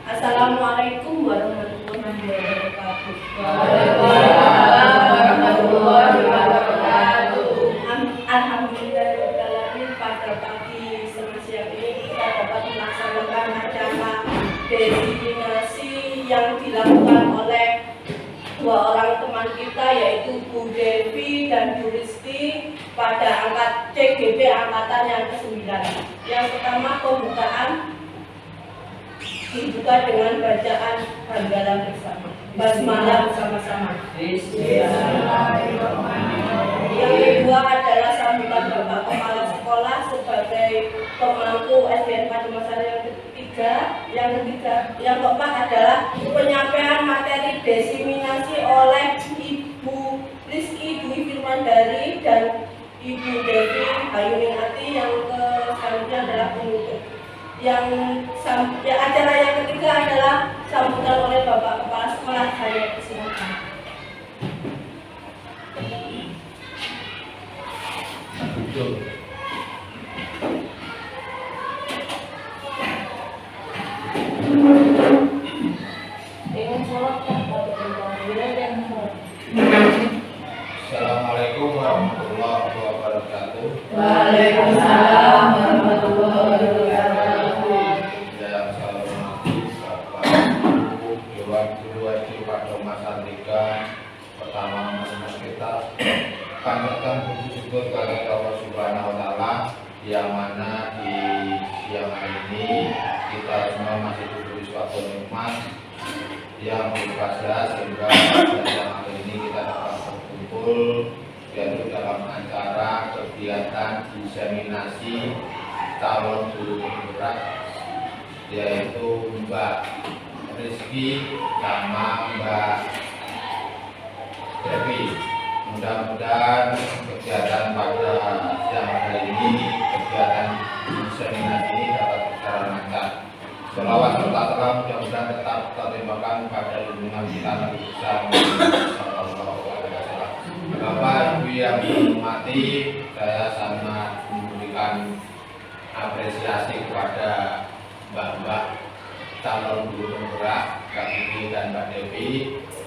Assalamualaikum warahmatullahi wabarakatuh. Waalaikumsalam warahmatullahi wabarakatuh. Alhamdulillahirobbilalamin, pada pagi siang ini kita dapat melaksanakan acara desiminasi yang dilakukan oleh dua orang teman kita, yaitu Bu Devi dan Bu Rizky, pada CGB angkatan yang ke-9. Yang pertama, pembukaan dibuka dengan bacaan hamdalah bersama, basmalah bersama-sama. Yang kedua adalah sambutan Bapak Kepala Sekolah sebagai pemangku SDN Pademangan yang ketiga. Yang keempat adalah penyampaian materi desiminasi oleh Ibu Rizky Dwi Firmandari dan Ibu Devi Hayuningsi. Yang selanjutnya adalah penutup. Acara yang ketiga adalah sambutan oleh Bapak Kepala Sekolah. Saya persilakan. Assalamualaikum warahmatullahi wabarakatuh. Waalaikumsalam warahmatullahi wabarakatuh. Yang saya hormati Bapak Ibu Dewan Guru SD Pademangan Salatiga. Pertama, mari kita panjatkan puji syukur kepada Allah Subhanahu wa Ta'ala, yang mana di siang hari ini kita semua masih diberi suatu nikmat yang berlimpah, sehingga pada siang hari ini kita dapat berkumpul yaitu dalam acara kegiatan diseminasi calon guru penggerak, yaitu Mbak Rizky sama Mbak Devi. Mudah-mudahan kegiatan pada siang hari ini, kegiatan diseminasi ini dapat berjalan lancar. Selawat serta salam mudah-mudahan tetap terlimpahkan pada lindungan kita Nabi besar Sallallahu Alaihi Wasallam. Bapak Ibu yang dihormati, saya sangat memberikan apresiasi kepada Mbak calon guru penggerak, Mbak Vivi dan Mbak Devi.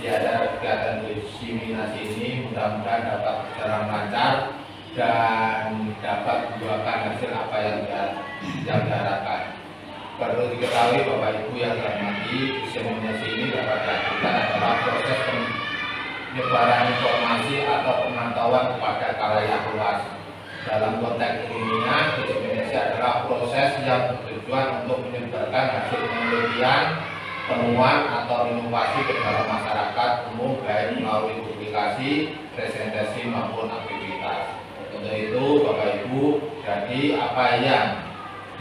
Di acara kegiatan diseminasi ini mudah-mudahan dapat berjalan lancar dan dapat membuahkan hasil apa yang diharapkan. Perlu diketahui Bapak Ibu yang terhormati, diseminasi ini dapat dilakukan adalah proses penyebaran informasi atau pemantauan kepada khalayak luas. Dalam konteks ilmiah, diseminasi adalah proses yang bertujuan untuk menyebarkan hasil penelitian, temuan atau inovasi ke dalam masyarakat umum, baik melalui publikasi, presentasi maupun aktivitas. Untuk itu Bapak Ibu, jadi apa yang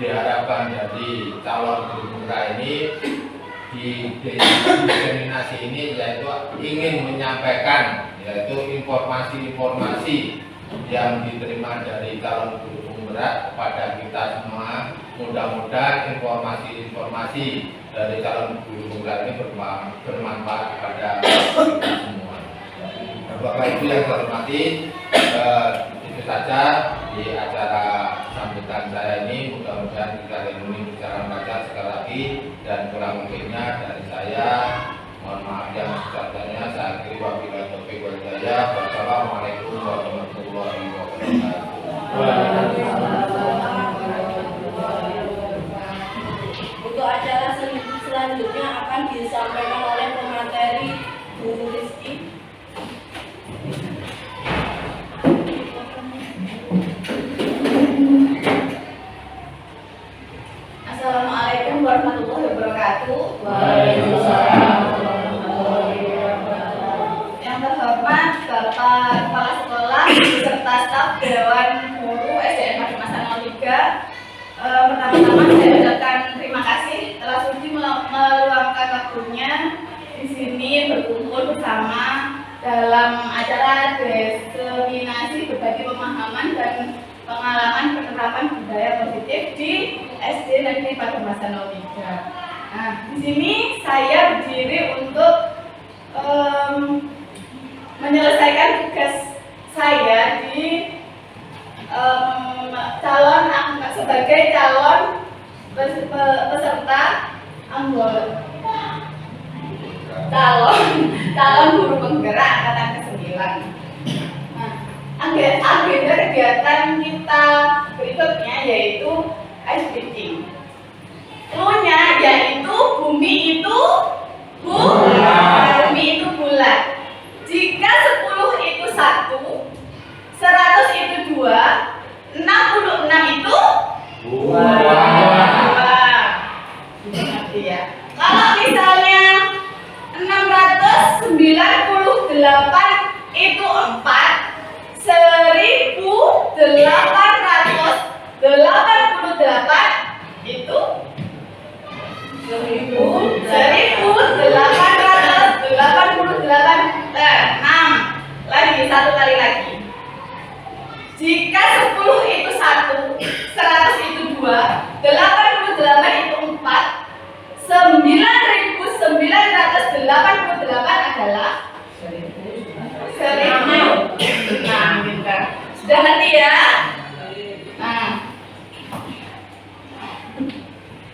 diharapkan dari calon guru penggerak ini di diseminasi ini, yaitu ingin menyampaikan yaitu informasi-informasi yang diterima dari calon guru penggerak kepada kita semua. Mudah-mudahan informasi-informasi dari calon guru penggerak ini bermanfaat kepada kita semua. Bapak Ibu yang saya hormati, itu saja di acara sambutan saya ini. Mudah-mudahan kita ini bicara lancar sekali lagi, dan kurang lebihnya dari saya mohon maaf yang sebesar-besarnya. Saya akhiri wabillahi taufiq wal hidayah. Wassalamualaikum warahmatullahi wabarakatuh. Untuk acara selanjutnya akan disampaikan oleh pemateri Bu Rizky. Assalamualaikum warahmatullahi wabarakatuh. Waalaikumsalam warahmatullahi wabarakatuh. Yang terhormat Bapak Kepala Sekolah beserta staf Dewan Guru SDN Pademangan 03. Pertama-tama saya ucapkan terima kasih telah sudi meluangkan waktunya di sini berkumpul bersama dalam acara diseminasi berbagi pemahaman dan pengalaman penerapan budaya positif di SD Negeri Pademangan 03. Nah, di sini saya berdiri untuk menyelesaikan tugas saya di sebagai calon peserta anggota calon guru penggerak angkatan ke-9. Nah, agenda kegiatan kita berikutnya yaitu ice breaking. Cluenya yaitu bumi itu bulat. Jika 10 itu 1, 100 itu 2, 66 itu 2. Nanti ya. Kalau misalnya 698 itu 4, 1888 itu 1888. 6. Lagi, satu kali lagi. Jika 10 itu 1, 100 itu 2, 88 itu 4, 9.988 adalah 1000. Nah, gitu. Sudah ngerti ya? Nah,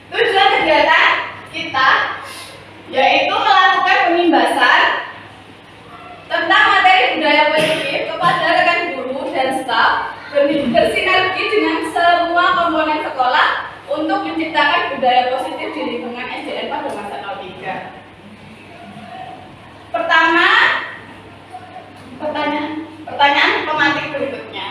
tujuan kegiatan kita yaitu melakukan penimbasan tentang materi budaya positif kepada rekan guru dan staf, bersinergi dengan semua komponen sekolah untuk menciptakan budaya positif di lingkungan SDN Pademangan 03. Pertama, pertanyaan pemantik berikutnya.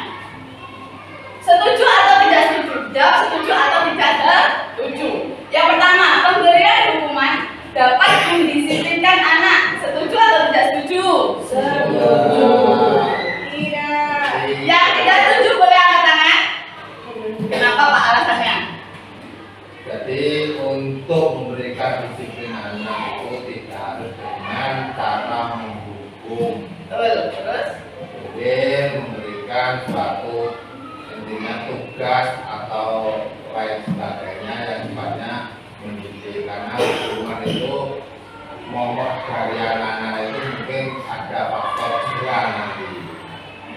Setuju atau tidak setuju? Jawab setuju atau tidak setuju. Yang pertama, pemberian hukuman dapat mendisiplinkan anak. Setuju atau tidak setuju? Setuju. Tidak. Yang tidak setuju boleh angkat tangan. Kenapa Pak alasannya? Jadi untuk memberikan disiplin anak itu tidak harus dengan cara menghukum. Betul. Terus? Jadi memberikan suatu intinya tugas atau lain sebagainya yang sifatnya mendidik, karena hukuman itu momok dari anak-anak itu mungkin ada faktor cedera nanti,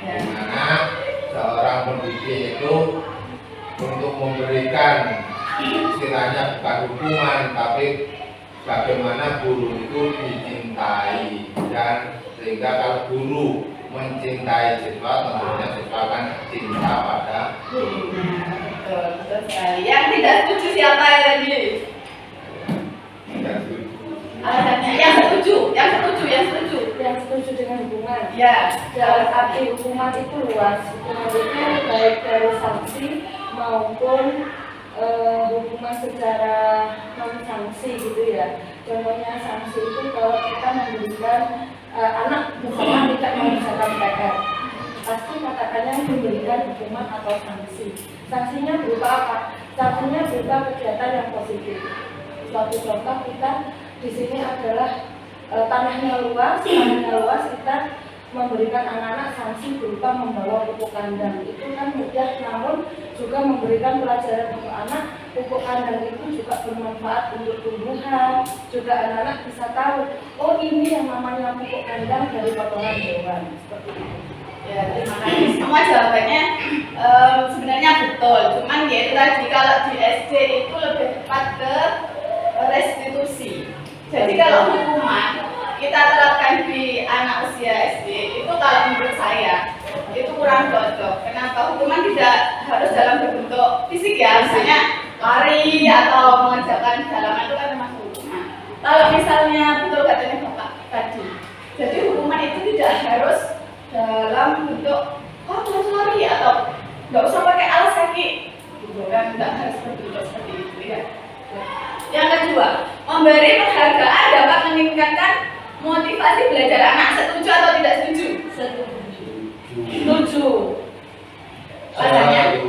dimana seorang pendidik itu untuk memberikan istilahnya bukan hukuman tapi bagaimana guru itu dicintai, dan sehingga kalau guru mencintai siswa tentunya siswa akan cinta pada guru. Betul sekali. Yang tidak setuju siapa ya tadi? Alasannya yang setuju. Yang setuju dengan hukuman. Ya. Dalam arti hukuman itu luas. Hukuman itu baik dari sanksi maupun hukuman secara non sanksi gitu ya. Contohnya sanksi itu kalau kita memberikan anak misalnya tidak mengerjakan PR, pasti katakannya memberikan hukuman atau sanksi. Sanksinya berupa apa? Sanksinya berupa kegiatan yang positif. Suatu contoh kita di sini adalah tanahnya luas, kita memberikan anak-anak sanksi berupa membawa pupuk kandang. Itu kan mudah, namun juga memberikan pelajaran untuk anak. Pupuk kandang itu juga bermanfaat untuk tumbuhan, juga anak-anak bisa tahu, oh ini yang namanya pupuk kandang dari potongan hewan, seperti itu. Ya, terima kasih. Semua jawabannya sebenarnya betul. Cuman ya itu tadi, kalau di SD itu lebih tepat ke restitusi. Jadi kalau hukuman kita terapkan di anak usia SD itu kalau menurut saya itu kurang cocok. Kenapa? Hukuman tidak harus dalam bentuk fisik ya, misalnya lari atau mengerjakan jalanan itu kan termasuk hukuman. Kalau misalnya betul katanya Bapak tadi, jadi hukuman itu tidak harus dalam bentuk harus lari atau nggak usah pakai alas kaki, gitu kan? Nggak harus berbentuk seperti itu ya. Yang kedua, memberi penghargaan dapat meningkatkan motivasi belajar anak. Setuju atau tidak setuju? Setuju. Alasannya?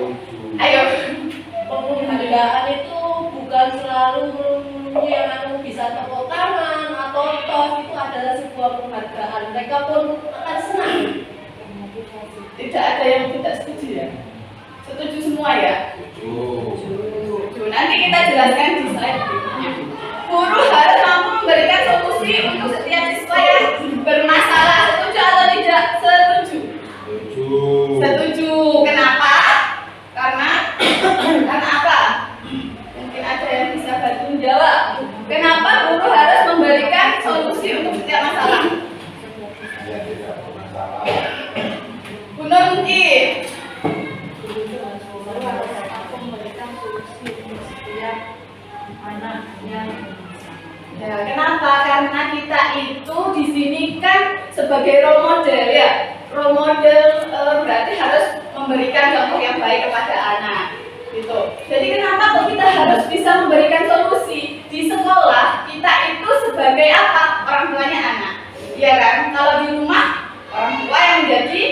Ayo. Penghargaan itu bukan selalu yang bisa tepuk tangan atau tos, itu adalah sebuah penghargaan. Mereka pun akan senang. Tidak ada yang tidak setuju ya? Setuju semua ya? Setuju. Nanti kita jelaskan di slide berikutnya. Guru harus mampu memberikan solusi untuk setiap siswa yang bermasalah. Setuju atau tidak? Setuju. Setuju. Kenapa? Karena apa? Mungkin ada sebagai role model ya. Role model berarti harus memberikan contoh yang baik kepada anak gitu. Jadi kenapa kok kita harus bisa memberikan solusi di sekolah? Kita itu sebagai apa? Orang tuanya anak, iya kan? Kalau di rumah orang tua yang menjadi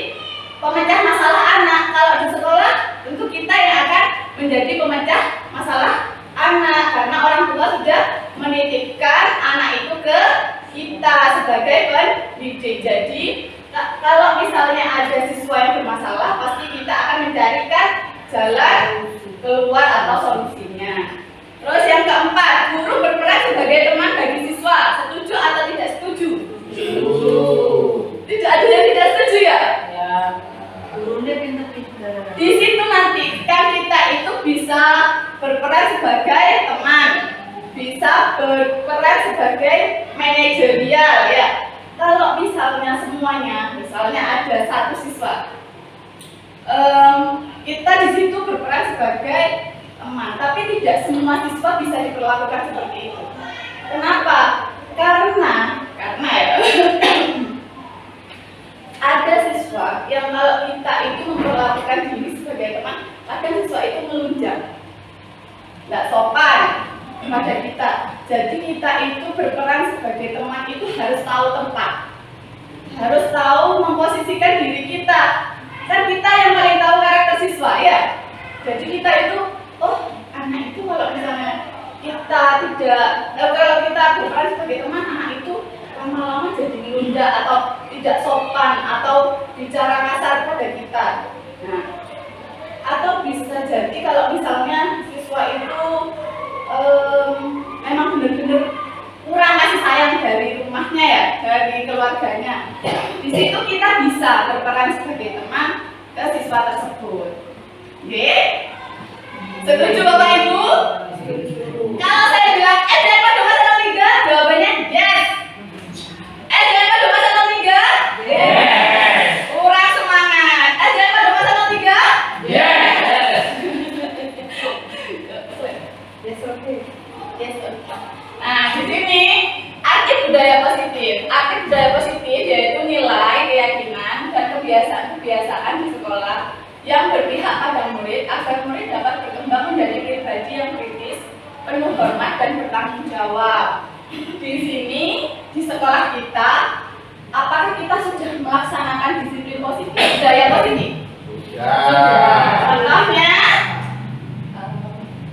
pemecah masalah anak. Kalau di sekolah tentu kita yang akan menjadi pemecah masalah anak karena orang tua sudah menitipkan anak itu ke kita sebagai pendidik. Jadi kalau misalnya ada siswa yang bermasalah, pasti kita akan mencarikan jalan keluar atau solusinya. Terus yang keempat, guru berperan sebagai teman bagi siswa. Setuju atau tidak setuju? Tidak ada yang tidak setuju ya? Ya. Gurunya pintar-pintar. Di situ nanti kan kita itu bisa berperan sebagai teman, bisa berperan sebagai manajerial ya. Kalau misalnya semuanya, misalnya ada satu siswa, kita di situ berperan sebagai teman, tapi tidak semua siswa bisa diperlakukan seperti itu. Kenapa? Karena ya, ada siswa yang kalau kita itu memperlakukan diri sebagai teman, kadang siswa itu melunjak, nggak sopan kepada kita. Jadi kita itu berperan sebagai teman itu harus tahu tempat, harus tahu memposisikan diri kita. Kan kita yang paling tahu karakter siswa ya. Jadi kita itu, oh anak itu kalau misalnya kita tidak, kalau kita berperan sebagai teman, anak itu lama-lama jadi melunjak atau tidak sopan atau bicara kasar pada kita. Nah, atau bisa jadi kalau misalnya siswa itu memang benar-benar kurang kasih sayang dari rumahnya ya, dari keluarganya. Di situ kita bisa berperan sebagai teman ke siswa tersebut. Oke? Setuju Bapak Ibu? Kalau saya bilang SDN Paduka 103, jawabannya yes. SDN Paduka 103? Yes. Kurang semangat. SDN Paduka 103? Yes. Yes, oke. Yes, oke. Nah, di sini arti budaya positif. Arti budaya positif yaitu nilai, keyakinan, dan kebiasaan-kebiasaan di sekolah yang berpihak pada murid agar murid dapat berkembang menjadi pribadi yang kritis, penuh hormat dan bertanggung jawab. Di sini di sekolah kita, apakah kita sudah melaksanakan disiplin positif, budaya positif? Ya. Contohnya,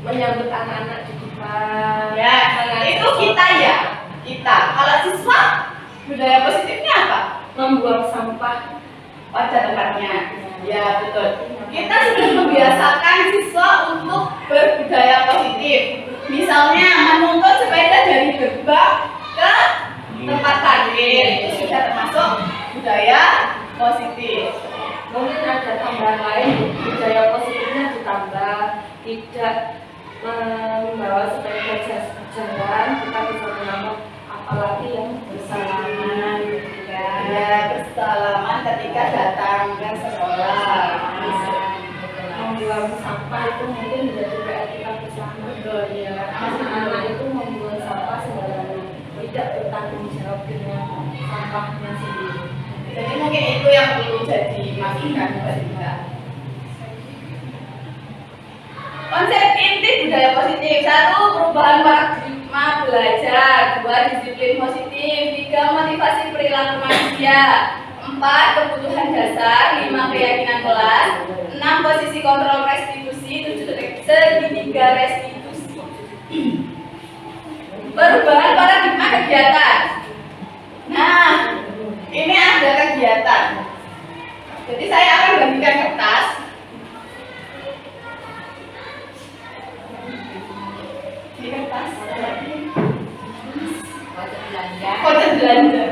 menyambut anak-anak di depan. ya itu kita ya. Kita. Kalau siswa, budaya positifnya apa? Membuang sampah Pada tempatnya. Ya betul. Kita sudah membiasakan siswa untuk berbudaya positif. Misalnya menuntut sepeda dari gerbang ke tempat parkir, itu sudah termasuk budaya positif. mungkin ada tambahan lain, budaya positifnya ditambah, tidak membawa sepeda jalan, kita bisa menambah apalagi yang bersalaman gitu kan. Ya, bersalaman ketika datang ke sekolah. Membuang sampah itu mungkin menjadi PR kita bersama. Betul ya. Anak-anak itu membuang sampah sembarangan, tidak bertanggung jawab dengan sampahnya sendiri. Jadi mungkin itu yang perlu jadi masukan buat kita. Konsep inti budaya positif: 1. Perubahan paradigma belajar. 2. Disiplin positif. 3. Motivasi perilaku manusia. 4. Kebutuhan dasar. 5. Keyakinan kelas. 6. Posisi kontrol restitusi. 7. Segitiga restitusi. Perubahan paradigma kegiatan. Nah, ini ada kegiatan. Jadi saya akan bagikan kertas. Ini kertas. Kode belanja.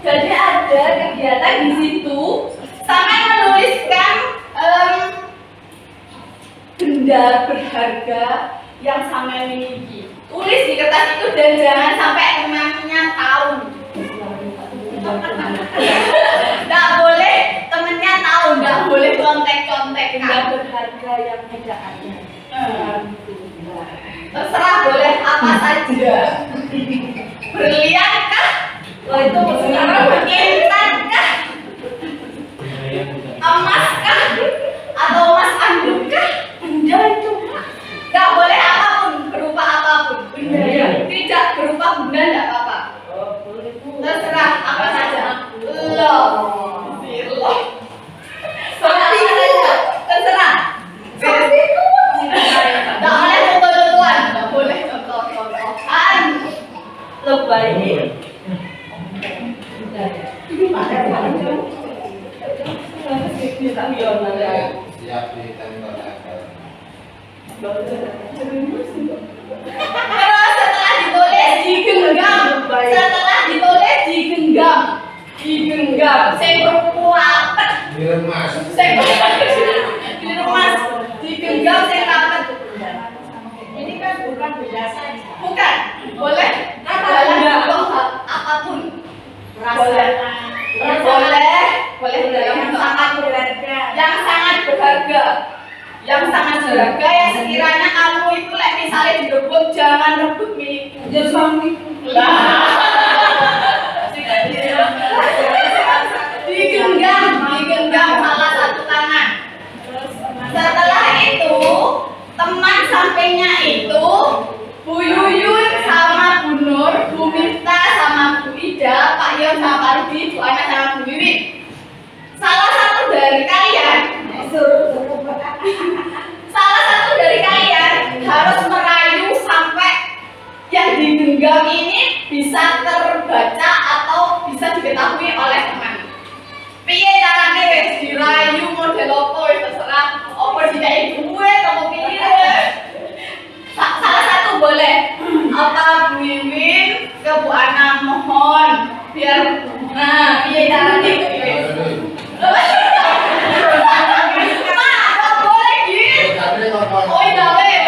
Jadi ada kegiatan di situ. Sampai menuliskan benda berharga yang sampai miliki. Tulis di kertas itu dan jangan sampai temannya tahu. Nggak boleh temennya tahu, nggak boleh contek-contek. Benda berharga yang tidak ada. Terserah boleh apa saja. Berlian kah? Oh itu sekarang Intan kah? Emas kah? Atau emas anduk kah? Benda itu nggak boleh apapun, berupa apapun. Tidak berupa benda nggak apa-apa. Terserah apa saja. Loh, loh. Sapi saja, terserah. Nggak boleh contoh-contohan, nggak boleh contoh-contohan. lebay. Siap ditempelkan. Terus setelah ditulis digenggam, saya berpuapet, Diremas. diremas, digenggam, saya rapet. Ini kan bukan benda saja. Bukan, boleh dalam bentuk apapun. Boleh dalam bentuk apapun yang sangat berharga. Yang sangat berharga yang sekiranya kamu itu misalnya direbut, jangan rebut milikku. Digenggam salah satu tangan. Setelah itu teman sampingnya itu Bu Yuyun sama Bu Nur, Bu Miftah sama Bu Ida, Pak Yon sama Pak Rudi, Bu Ana sama Bu Wiwi. Salah satu dari kalian harus merayu sampai yang digenggam ini bisa terbaca atau bisa diketahui oleh teman. Piye carane wis dirayu model opo wis terserah, opo dikai duit opo piye. Salah satu boleh. Apa Bu Wiwin ke Bu Ana mohon biar piye carane itu Oh iya boleh.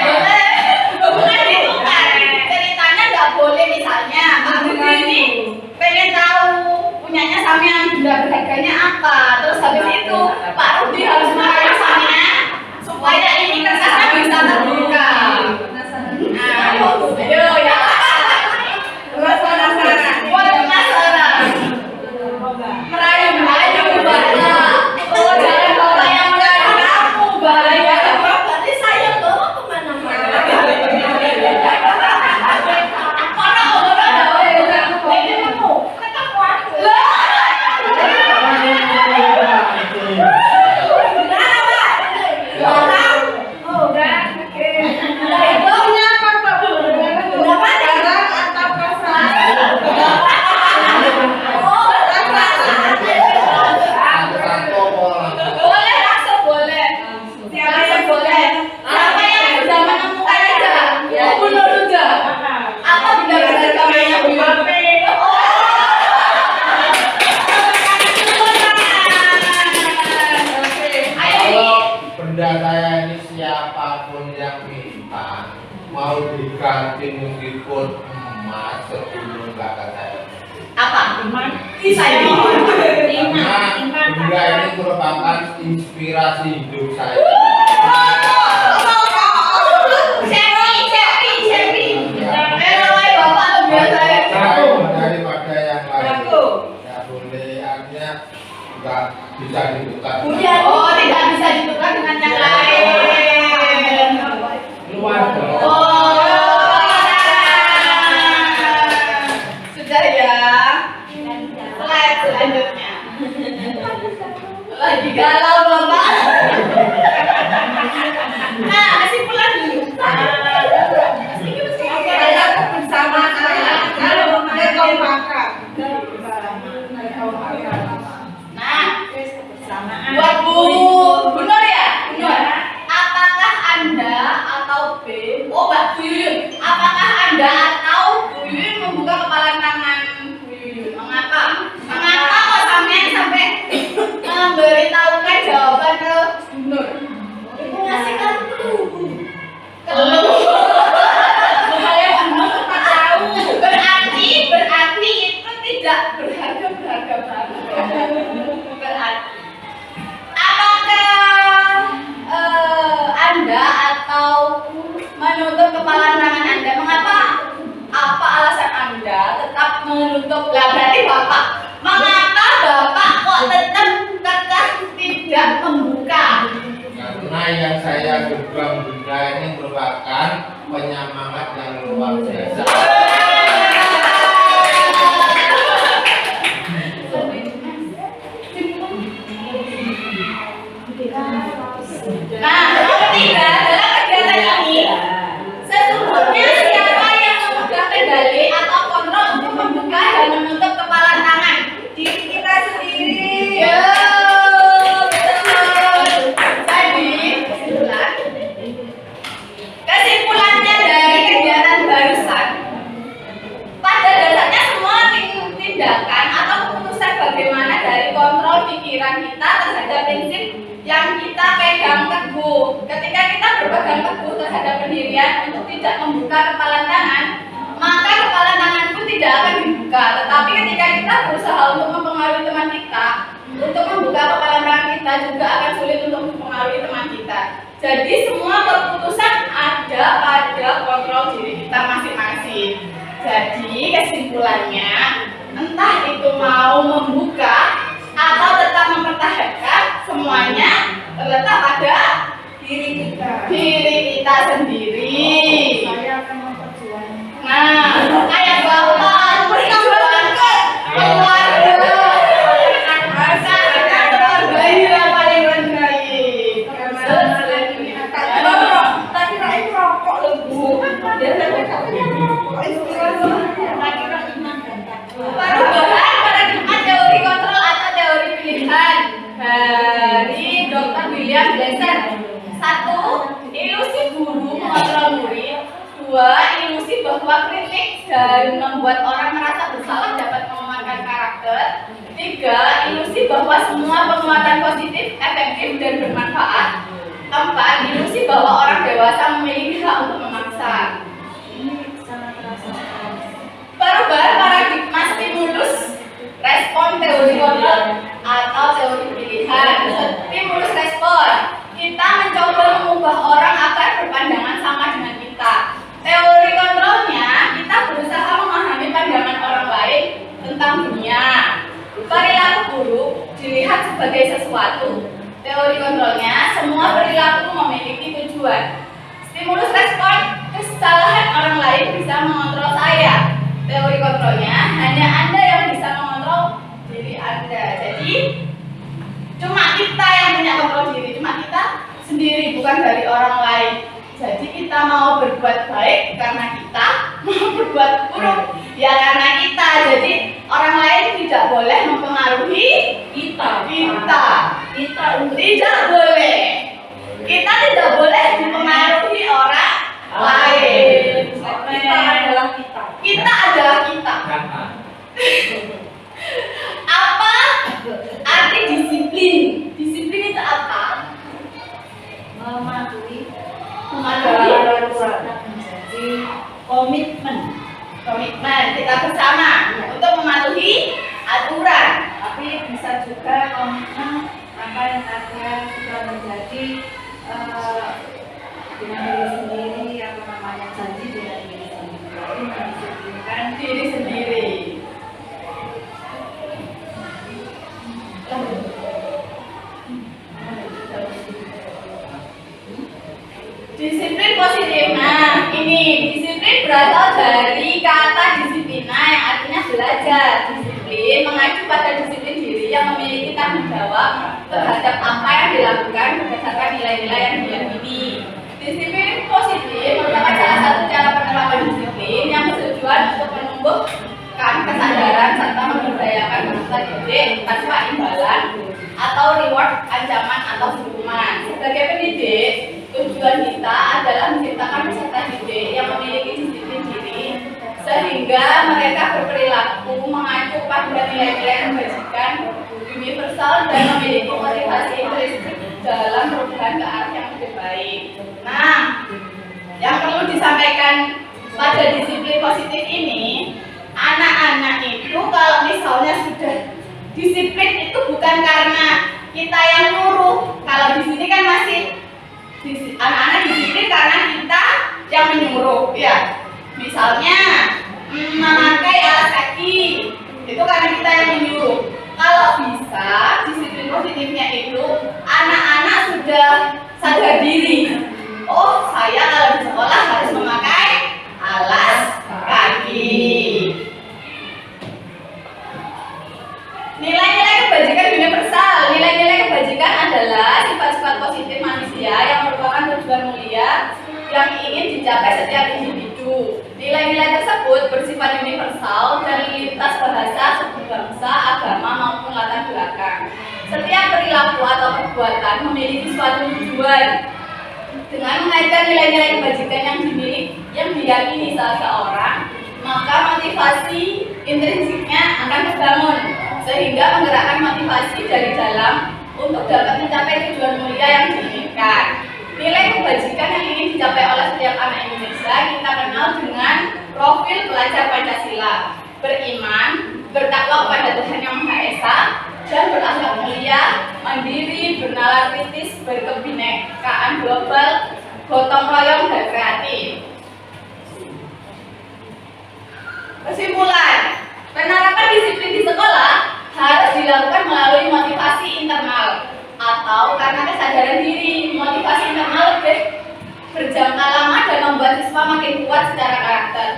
Bukan itu kan. Ceritanya nggak boleh misalnya Pak Rudi ini pengen tahu punyanya sampean benda berharganya apa. Terus habis itu Pak Rudi harus merayu sampean supaya ini kertasnya bisa terbuka. Ayo ya. Buat penasaran. Merayu bahaya. Oh jangan bawa yang merayu kamu bahaya. Berarti saya bawa kemana-mana. Boleh langsung boleh. Langsung boleh. Siapa yang sudah menemukan aja? Bu Nur sudah. Apa benda berharga mainnya Bu Nur? Kalau benda saya ini siapapun yang minta mau diganti meskipun emas sebelum nggak akan saya. Apa? Saya mohon. Karena benda ini merupakan inspirasi hidup saya. Cepi. Namanya Bapak lebih biasa ya. Daripada yang lain. Ya boleh, artinya nggak bisa ditukar. Oh, tidak bisa ditukar dengan yang lain. Oh, sudah ya. Slide selanjutnya. Lagi galau Bapak. Nah, kesimpulan dulu. Nah, buat Bu menutup. Lah berarti Bapak, mengapa Bapak kok tetap kekeh tidak membuka? Karena yang saya genggam benda ini merupakan penyemangat yang luar biasa. Nah, yang ketiga dalam kegiatan ini, sesungguhnya siapa yang memegang kendali atau kontrol untuk membuka dan menutup kepalan tangan? Diri kita sendiri. Yo, betul. Jadi, kesimpulannya dari kegiatan barusan, pada dasarnya semua tindakan atau keputusan bagaimana dari kontrol pikiran kita terhadap prinsip yang kita pegang teguh. Ketika kita berpegang teguh terhadap pendirian untuk tidak membuka kepalan tangan, maka kepalan tangan pun tidak akan dibuka. Tetapi ketika kita berusaha untuk mempengaruhi teman kita, untuk membuka kepalan tangan kita juga akan sulit untuk mempengaruhi teman kita. Jadi semua keputusan ada pada kontrol diri kita masing-masing. Jadi kesimpulannya, entah itu mau membuka atau tetap mempertahankan, semuanya terletak pada diri kita sendiri. Saya akan memperjuangkan. Nah, kayak Bapak memperjuangkan keluarga. Karena keluarga ini yang paling baik. Tadi Rai rokok loh Bu. Perubahan paradigma teori kontrol atau teori pilihan dari Dr. William Glasser. 1. Ilusi guru mengontrol murid. 2. Ilusi bahwa kritik dan membuat orang merasa bersalah dapat melemahkan karakter. 3. Ilusi bahwa semua penguatan positif, efektif, dan bermanfaat. 4. Ilusi bahwa orang dewasa memiliki hak untuk memaksa. Ini sangat terasa sekali. Perubahan paradigma stimulus respon teori kontrol atau teori pilihan. Stimulus respon, kita mencoba mengubah orang agar berpandangan sama dengan kita. Teori kontrolnya, kita berusaha memahami pandangan orang lain tentang dunia. Perilaku buruk dilihat sebagai sesuatu. Teori kontrolnya, semua perilaku memiliki tujuan. Stimulus respon, kesalahan orang lain bisa mengontrol saya. Teori kontrolnya, hanya Anda yang bisa mengontrol diri Anda. Jadi, cuma kita yang punya kontrol diri, cuma kita sendiri, bukan dari orang lain. Jadi kita mau berbuat baik karena kita, mau berbuat buruk ya karena kita. Jadi orang lain tidak boleh mempengaruhi kita. Tidak boleh. Kita tidak boleh dipengaruhi orang lain. Kita adalah kita. Kita adalah kita. Apa arti disiplin? Disiplin itu apa? Mematuhi Jadi komitmen. Komitmen kita bersama untuk mematuhi aturan. Tapi bisa juga komitmen apa yang ada sudah menjadi dengan diri sendiri, apa namanya, janji dengan diri sendiri. Jadi mendisiplinkan Diri sendiri. Disiplin positif. Nah, ini disiplin berasal dari kata disiplina yang artinya belajar. Disiplin mengacu pada disiplin diri yang memiliki tanggung jawab terhadap apa yang dilakukan berdasarkan nilai-nilai yang diyakini. Disiplin positif merupakan salah satu cara penerapan disiplin yang bertujuan untuk menumbuhkan kesadaran serta memberdayakan peserta didik tanpa imbalan atau reward, ancaman atau hukuman. Sebagai pendidik, tujuan kita adalah menciptakan peserta didik yang memiliki disiplin diri sehingga mereka berperilaku mengacu pada nilai-nilai yang membajikan, universal dan memiliki motivasi intrinsik dalam perubahan ke arah yang lebih baik. Nah, yang perlu disampaikan pada disiplin positif ini, anak-anak itu kalau misalnya sudah disiplin itu bukan karena kita yang nyuruh. Kalau di sini kan masih anak-anak disiplin karena kita yang menyuruh, ya. Misalnya memakai alas kaki, bersifat universal dan lintas bahasa, suku bangsa, agama maupun latar belakang. Setiap perilaku atau perbuatan memiliki suatu tujuan. Dengan mengaitkan nilai-nilai kebajikan yang diyakini salah seorang, maka motivasi intrinsiknya akan terbangun sehingga menggerakkan motivasi dari dalam untuk dapat mencapai tujuan mulia yang diinginkan. Nilai kebajikan yang ingin dicapai oleh setiap anak Indonesia kita kenal dengan profil pelajar Pancasila: beriman, bertakwa kepada Tuhan Yang Maha Esa, dan berakhlak mulia, mandiri, bernalar kritis, berkebinekaan global, gotong royong, dan kreatif. Kesimpulan, penerapan disiplin di sekolah harus dilakukan melalui motivasi internal atau karena kesadaran diri. Motivasi internal lebih berjangka lama dan membuat siswa makin kuat secara karakter.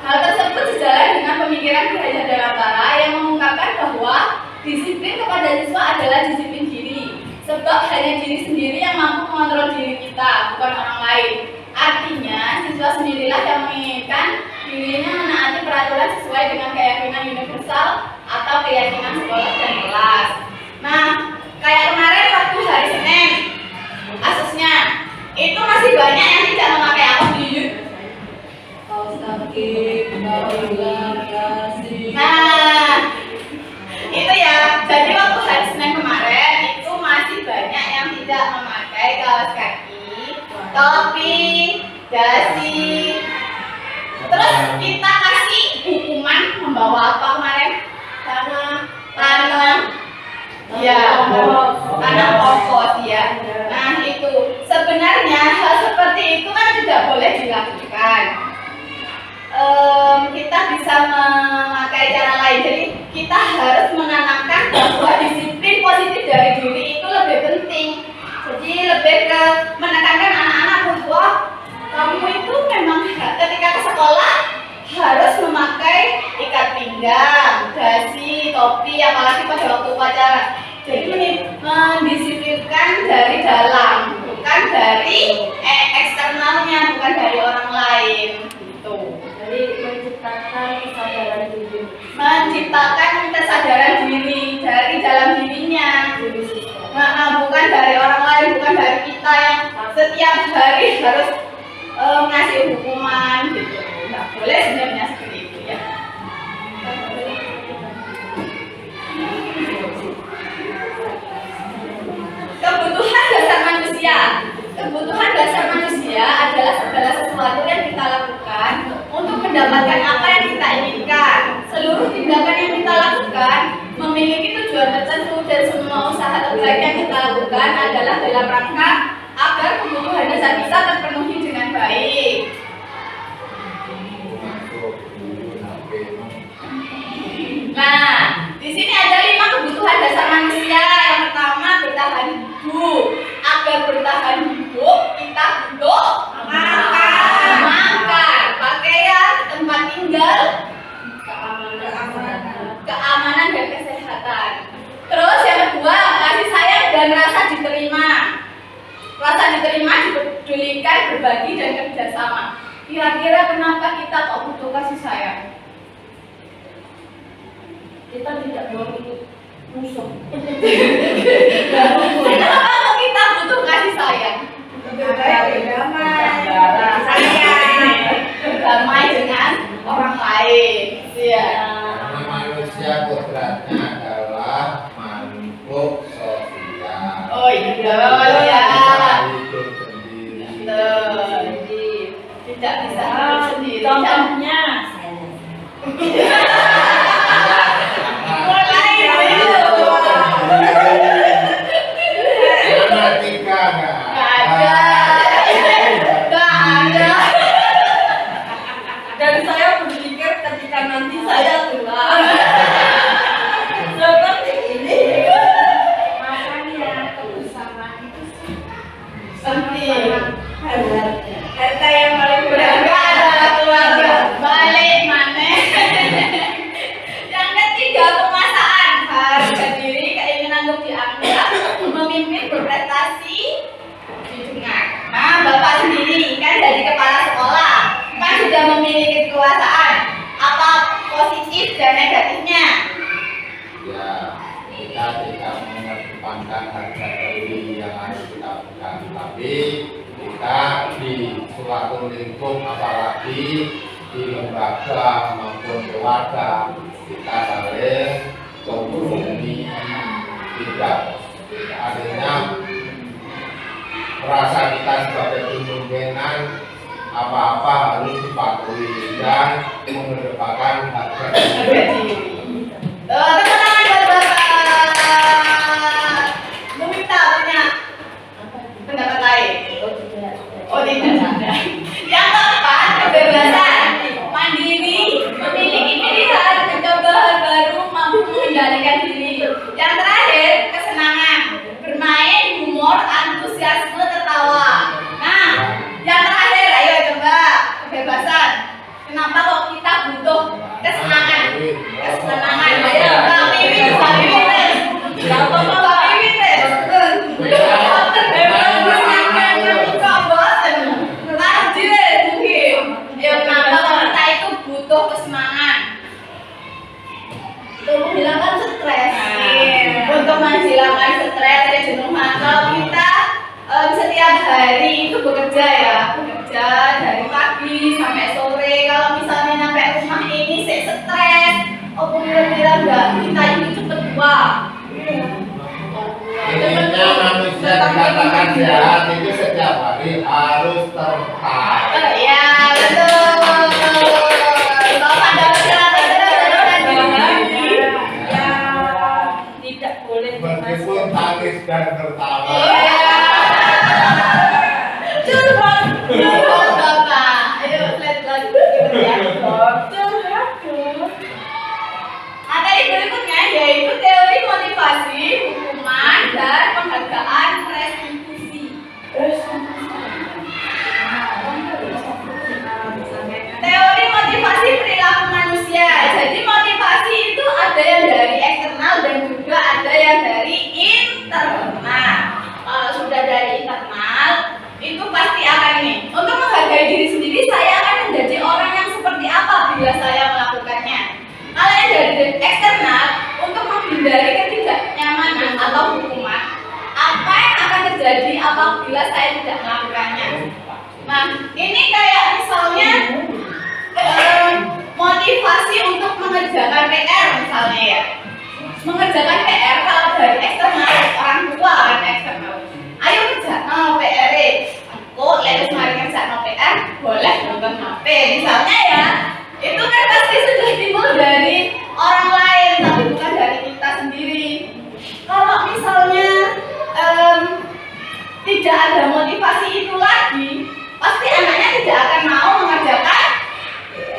Hal tersebut sejalan dengan pemikiran Ki Hajar Dewantara yang mengungkapkan bahwa disiplin kepada siswa adalah disiplin diri, sebab hanya diri sendiri yang mampu mengontrol diri kita, bukan orang lain. Artinya, siswa sendirilah yang menginginkan dirinya menaati peraturan sesuai dengan keyakinan universal atau keyakinan sekolah dan kelas. Nah, kayak kemarin waktu hari Senin, kasusnya itu masih banyak yang tidak memakai apa di Nah, itu ya. Jadi waktu hari Senin kemarin itu masih banyak yang tidak memakai kaos kaki, topi, dasi. Terus kita kasih hukuman membawa apa kemarin? Tanah. Ya, tanah pokok ya. Nah itu sebenarnya hal seperti itu kan tidak boleh dilakukan. Kita bisa memakai cara lain. Jadi kita harus menanamkan bahwa disiplin positif dari diri itu lebih penting. Jadi lebih ke menekankan anak-anak bahwa kamu itu memang ketika ke sekolah harus memakai ikat pinggang, dasi, topi, apalagi pada waktu upacara. Jadi mendisiplinkan dari dalam, bukan dari eksternalnya, bukan dari orang lain. Gitu. Jadi menciptakan kesadaran diri. Menciptakan kesadaran diri dari dalam dirinya. Bukan dari orang lain, bukan dari kita yang setiap hari harus ngasih hukuman gitu. Nggak boleh sebenarnya seperti itu ya. Kebutuhan dasar manusia. Kebutuhan dasar manusia adalah segala sesuatu yang kita lakukan untuk mendapatkan apa yang kita inginkan. Seluruh tindakan yang kita lakukan memiliki tujuan tertentu dan semua usaha terbaik yang kita lakukan adalah dalam rangka agar kebutuhan dasar kita terpenuhi dengan baik. Nah, di sini ada 5 kebutuhan dasar manusia. Yang pertama, bertahan hidup. Agar bertahan hidup, kita butuh makan, pakaian, tempat tinggal, keamanan dan kesehatan. Terus yang kedua, kasih sayang dan rasa diterima. Rasa diterima, dipedulikan, berbagi dan kerjasama. Kira-kira kenapa kita kok butuh kasih sayang? Kita tidak mau musuh. Kenapa kita butuh kasih sayang? Berdamai dengan orang lain. Iya. Karena manusia kodratnya adalah makhluk sosial. Oh iya ya. Hidup sendiri. Jadi tidak bisa hidup sendiri. Contohnya Mulai dulu. Matematika nggak Nggak ada. dan saya berpikir ketika nanti saya tua seperti ini. Makanya kebersamaan itu Penting. Harta yang paling Berharga adalah keluarga. Balik mana? Yang ketiga, penguasaan. Harga diri, keinginan untuk dianggap, memimpin, berprestasi, didengar. Nah, Bapak sendiri kan jadi kepala sekolah, kan sudah memiliki kekuasaan. Apa-apa tetangga maupun keluarga kita saling kompromi, tidak adanya merasa kita sebagai pimpinan apa-apa harus dipatuhi dan mengedepankan harga diri. Tepuk tangan buat Bapak. Meminta banyak pendapat lain. Oh tidak ada. Yang keempat, kebebasan, mandiri, memiliki pilihan, mencoba hal baru, mampu mengendalikan diri. Yang terakhir, kesenangan, bermain, humor, antusiasme, tertawa. Nah, yang terakhir, ayo coba kebebasan. Kenapa kok kita butuh kesenangan? Kesenangan, ayo, Pak Wiwin, Pak Wiwin, siapa Pak Wiwin? Butuh kesenangan untuk menghilangkan stres, untuk menghilangkan stres dan jenuh. Kalau kita setiap hari itu bekerja dari pagi sampai sore, kalau misalnya nyampe rumah ini saya stres, oh kira-kira enggak kita ini cepet tua. Intinya manusia dikatakan sehat itu setiap hari harus tertawa. Ya betul. Tidak boleh Meskipun tangis dan tertawa. Curhat Bapak. Ayo slide lagi. Materi berikutnya yaitu teori motivasi, hukuman, dan penghargaan restitusi. Teori motivasi perilaku manusia. Jadi motivasi itu ada yang dari eksternal dan juga ada yang dari internal. Kalau sudah dari internal, itu pasti akan nih. Untuk menghargai diri sendiri, saya akan menjadi orang yang seperti apa bila saya melakukannya. Kalau yang dari eksternal, untuk menghindari ketidaknyamanan atau hukuman, apa yang akan terjadi apabila saya tidak melakukannya. Nah, ini kayak misalnya motivasi untuk mengerjakan PR misalnya ya. Mengerjakan PR kalau dari eksternal, orang tua kan eksternal. Ayo kerja PR. Kok lewat mari kerja PR, boleh nonton HP misalnya ya. Itu kan pasti sudah timbul dari orang lain tapi bukan dari kita sendiri. Kalau misalnya tidak ada motivasi itu lagi, pasti anaknya tidak akan mau mengerjakan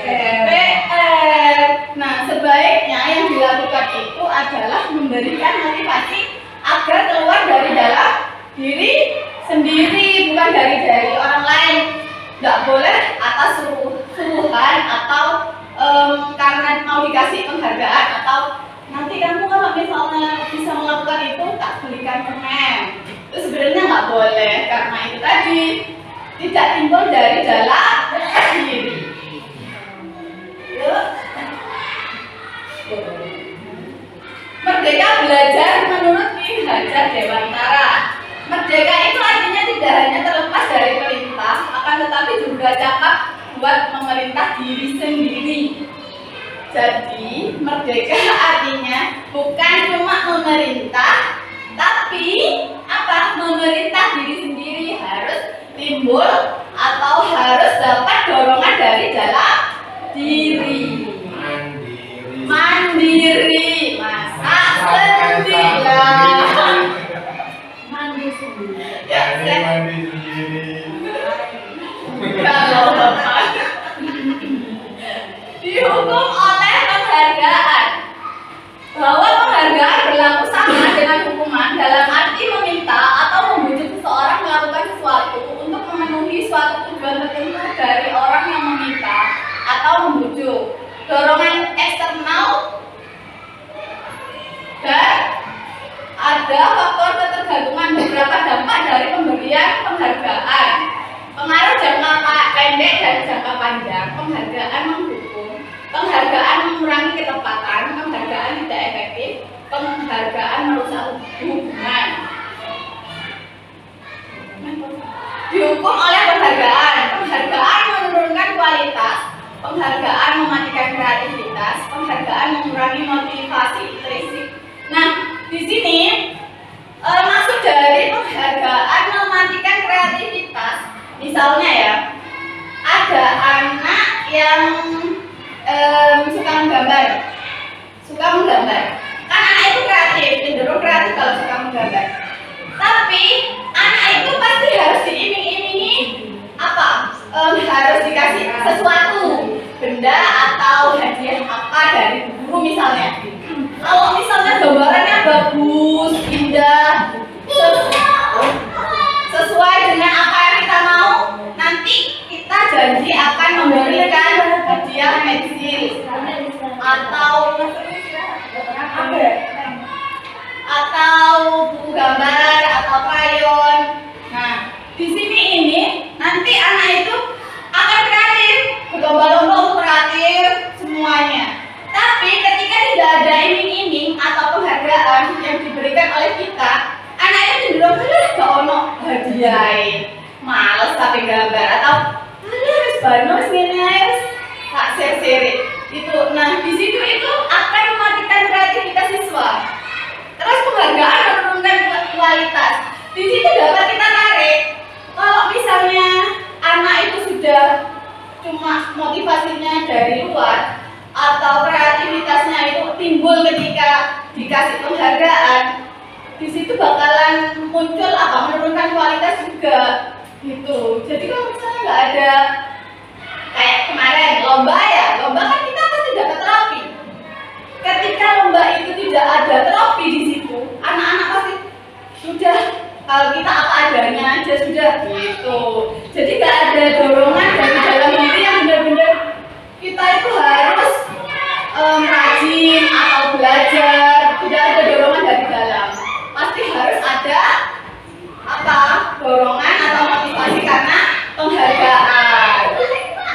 PR. Nah, sebaiknya yang dilakukan itu adalah memberikan motivasi agar keluar dari dalam diri sendiri, bukan dari orang lain. Nggak boleh atas suruhan atau karena mau dikasih penghargaan atau nanti kamu kalau misalnya bisa melakukan itu tak belikan permen. Itu sebenarnya nggak boleh karena itu tadi tidak timbul dari dalam diri. Merdeka belajar menurut Ki Hajar Dewantara. Merdeka itu artinya tidak hanya terlepas dari perintah, akan tetapi juga cakap buat memerintah diri sendiri. Jadi merdeka artinya bukan cuma memerintah, tapi apa? Memerintah diri sendiri, harus timbul atau harus dapat dorongan dari dalam diri. Mandiri, masak sendiri. Mandi sendiri. Ya, Mandi sendiri. kalau Bapak dihukum oleh penghargaan, bahwa penghargaan berlaku sama dengan hukuman dalam arti meminta atau membujuk seseorang melakukan sesuatu untuk memenuhi suatu tujuan tertentu dari orang yang meminta atau membujuk. Dorongan eksternal dan ada faktor ketergantungan beberapa dampak dari pemberian penghargaan. Pengaruh jangka pendek dan jangka panjang. Penghargaan menghukum, penghargaan mengurangi ketepatan, penghargaan tidak efektif, penghargaan merusak hubungan. Dihukum oleh penghargaan. Penghargaan menurunkan kualitas, penghargaan mematikan kreativitas, penghargaan mengurangi motivasi intrinsik. Nah, di sini maksud dari penghargaan mematikan kreativitas, misalnya ya, ada anak yang suka menggambar, kan anak itu kreatif, cenderung kreatif kalau suka menggambar. Tapi anak itu pasti harus diiming-imingi apa? Harus dikasih sesuatu, benda atau hadiah apa dari guru misalnya. Kalau misalnya gambarannya bagus, indah, sesuai dengan apa yang kita mau, nanti kita janji akan memberikan hadiah pensil atau buku gambar atau krayon. Nah, di sini ini nanti anak itu akan kreatif, berlomba-lomba untuk kreatif semuanya. Tapi ketika tidak ada iming-iming atau penghargaan yang diberikan oleh kita, anak itu cenderung gak ono hadiah, males tapi gambar atau wis banos ngene ae tak seri itu. Nah, di situ itu akan mematikan kreativitas siswa. Terus penghargaan menurunkan kualitas. Di situ dapat kita tarik kalau misalnya anak itu sudah cuma motivasinya dari luar atau kreativitasnya itu timbul ketika dikasih penghargaan, di situ bakalan muncul apa? Menurunkan kualitas juga gitu. Jadi kalau misalnya nggak ada kayak kemarin lomba kan kita pasti dapat trofi. Ketika lomba itu tidak ada trofi di situ, anak-anak pasti sudah kalau kita apa adanya aja sudah gitu. Jadi nggak ada dorongan dari dalam diri yang benar-benar kita itu harus rajin atau belajar. Tidak ada dorongan dari dalam. Pasti harus ada apa? Dorongan atau motivasi karena penghargaan.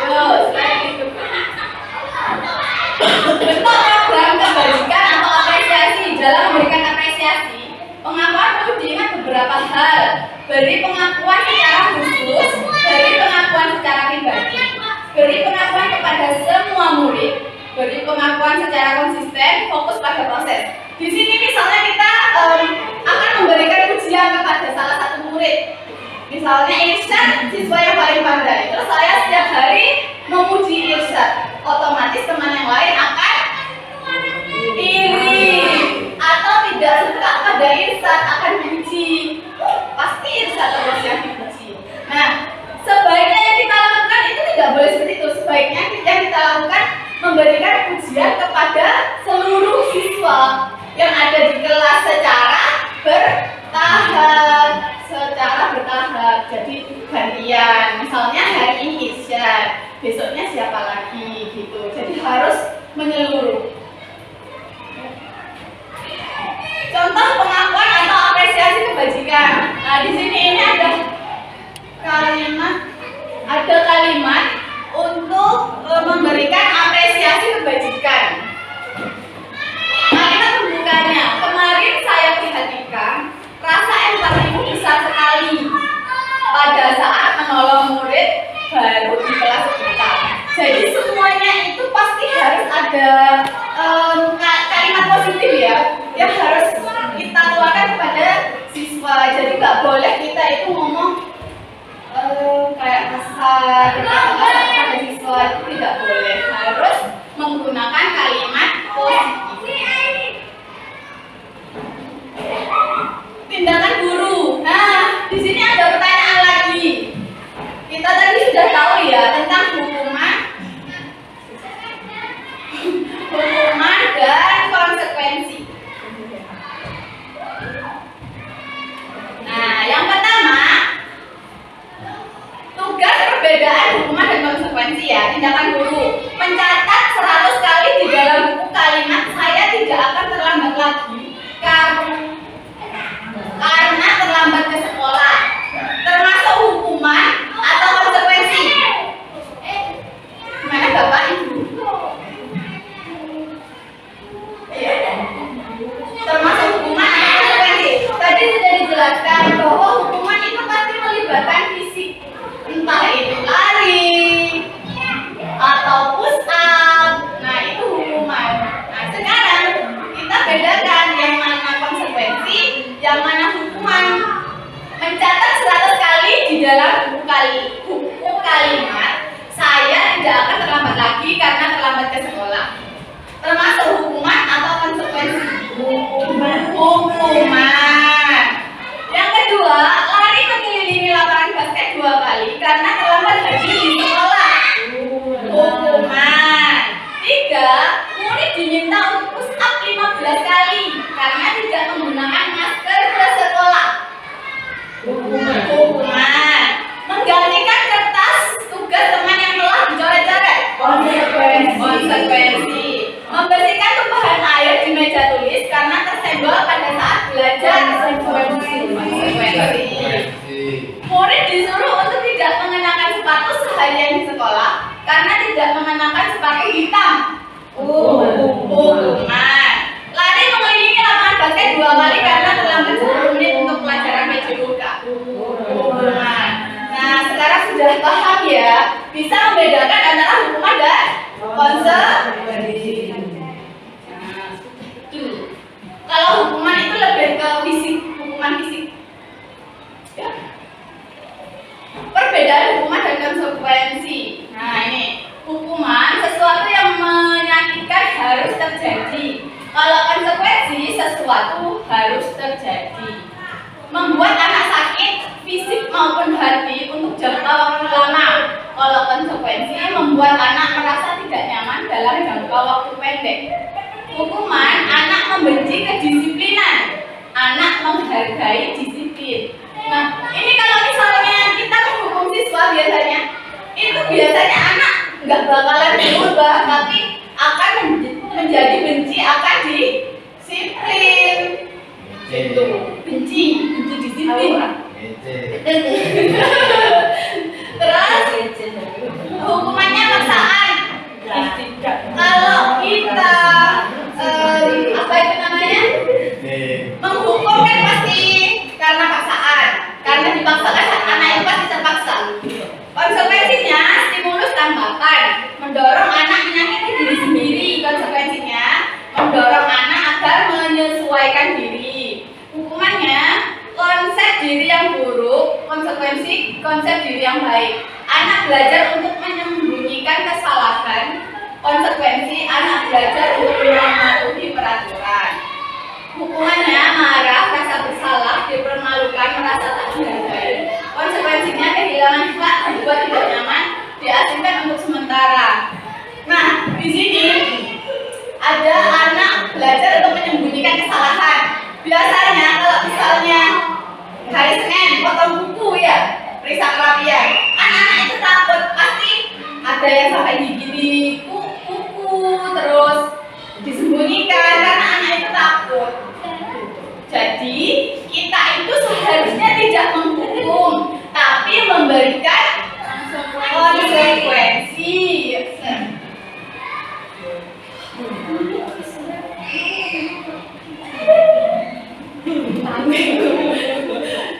Terus gitu. Bentuk program kebajikan atau apresiasi. Dalam memberikan apresiasi, pengakuan perlu diingat beberapa hal. Beri pengakuan secara khusus, beri pengakuan secara pribadi, beri pengakuan kepada semua murid, beri pengakuan secara konsisten, fokus pada proses. Di sini misalnya kita akan memberikan ujian kepada salah satu murid. Misalnya Irsyad, siswa yang paling pandai. Terus saya setiap hari memuji Irsyad, otomatis teman yang lain akan iri atau tidak suka pada Irsyad, akan benci. Pasti Irsyad terus yang dibenci. Nah, sebaiknya yang kita lakukan itu tidak boleh seperti itu. Sebaiknya yang kita lakukan memberikan ujian kepada seluruh siswa yang ada di kelas secara bertahap. Jadi gantian. Misalnya hari ini Irsyad, besoknya siapa lagi gitu. Jadi harus menyeluruh. Contoh pengakuan atau apresiasi kebajikan. Nah, di sini ini ada kalimat untuk memberikan apresiasi kebajikan. Kalimat pembukanya. Kemarin saya perhatikan rasa empatimu besar sekali pada saat menolong murid baru di kelas kita. Jadi semuanya itu pasti harus ada kalimat positif ya, yang harus kita keluarkan kepada siswa. Jadi nggak boleh kita itu ngomong kayak kasar kepada siswa, itu tidak boleh. Harus menggunakan kalimat positif. Tindakan guru. Nah, di sini ada pertanyaan lagi. Kita tadi sudah tahu ya tentang hukuman dan konsekuensi. Nah, yang pertama, tugas perbedaan hukuman dan konsekuensi ya. Tindakan guru mencatat 100 kali di dalam kalimat saya tidak akan terlambat lagi karena terlambat ke sekolah. Termasuk hukuman atau konsekuensi? Hukuman. Yang kedua, lari mengelilingi lapangan basket 2 kali karena terlambat hadir di sekolah. Hukuman. 3, murid diminta untuk push up 15 kali karena tidak menggunakan masker ke sekolah. Hukuman. Menggantikan kertas tugas teman yang telah dicoret-coret. Konsekuensi. Membersihkan tumpahan air di meja tulis karena tersenggol pada saat belajar. Konsekuensi. Murid disuruh untuk tidak mengenakan sepatu seharian di sekolah karena tidak mengenakan sepatu hitam. Hukuman. Lari mengelilingi lapangan basket 2 kali karena terlambat 10 menit untuk pelajaran PJUK. Hukuman. Nah, sekarang sudah paham ya, bisa membedakan antara hukuman dan konsekuensi. Nah, kalau hukuman itu lebih ke fisik, hukuman fisik. Ya. Perbedaan hukuman dan konsekuensi. Nah, ini hukuman sesuatu yang menyakitkan harus terjadi. Kalau konsekuensi sesuatu harus terjadi. Membuat anak sakit fisik maupun hati untuk jangka waktu lama. Kalau konsekuensi membuat anak merasa tidak nyaman dalam jangka waktu pendek. Hukuman, anak membenci kedisiplinan. Anak menghargai disiplin. Nah, ini kalau misalnya kita menghukum siswa biasanya, itu biasanya anak nggak bakalan berubah, tapi akan menjadi benci akan disiplin. Itu benci disiplin. Terus hukumannya paksaan. Kalau kita apa itu namanya? Menghukum kan pasti karena paksaan. Karena dipaksakan anak itu pasti terpaksa. Konsekuensinya stimulus tambahan, mendorong anak menyakiti diri sendiri. Konsekuensinya mendorong anak agar menyesuaikan diri. Hukumannya konsep diri yang buruk, konsekuensi konsep diri yang baik. Anak belajar untuk menyembunyikan kesalahan. Konsekuensi anak belajar untuk mematuhi peraturan. Hukumannya marah, rasa bersalah, dipermalukan, merasa tak dihargai. Konsekuensinya kehilangan hak, dibuat tidak nyaman, diasingkan untuk sementara. Nah, di sini ada anak belajar untuk menyembunyikan kesalahan. Biasanya kalau misalnya hari Senin potong buku ya, periksa kerapian, anak-anak itu takut, pasti ada yang sampai gigi kuku terus disembunyikan karena anak itu takut. Jadi kita itu seharusnya tidak menghukum, tapi memberikan konsekuensi.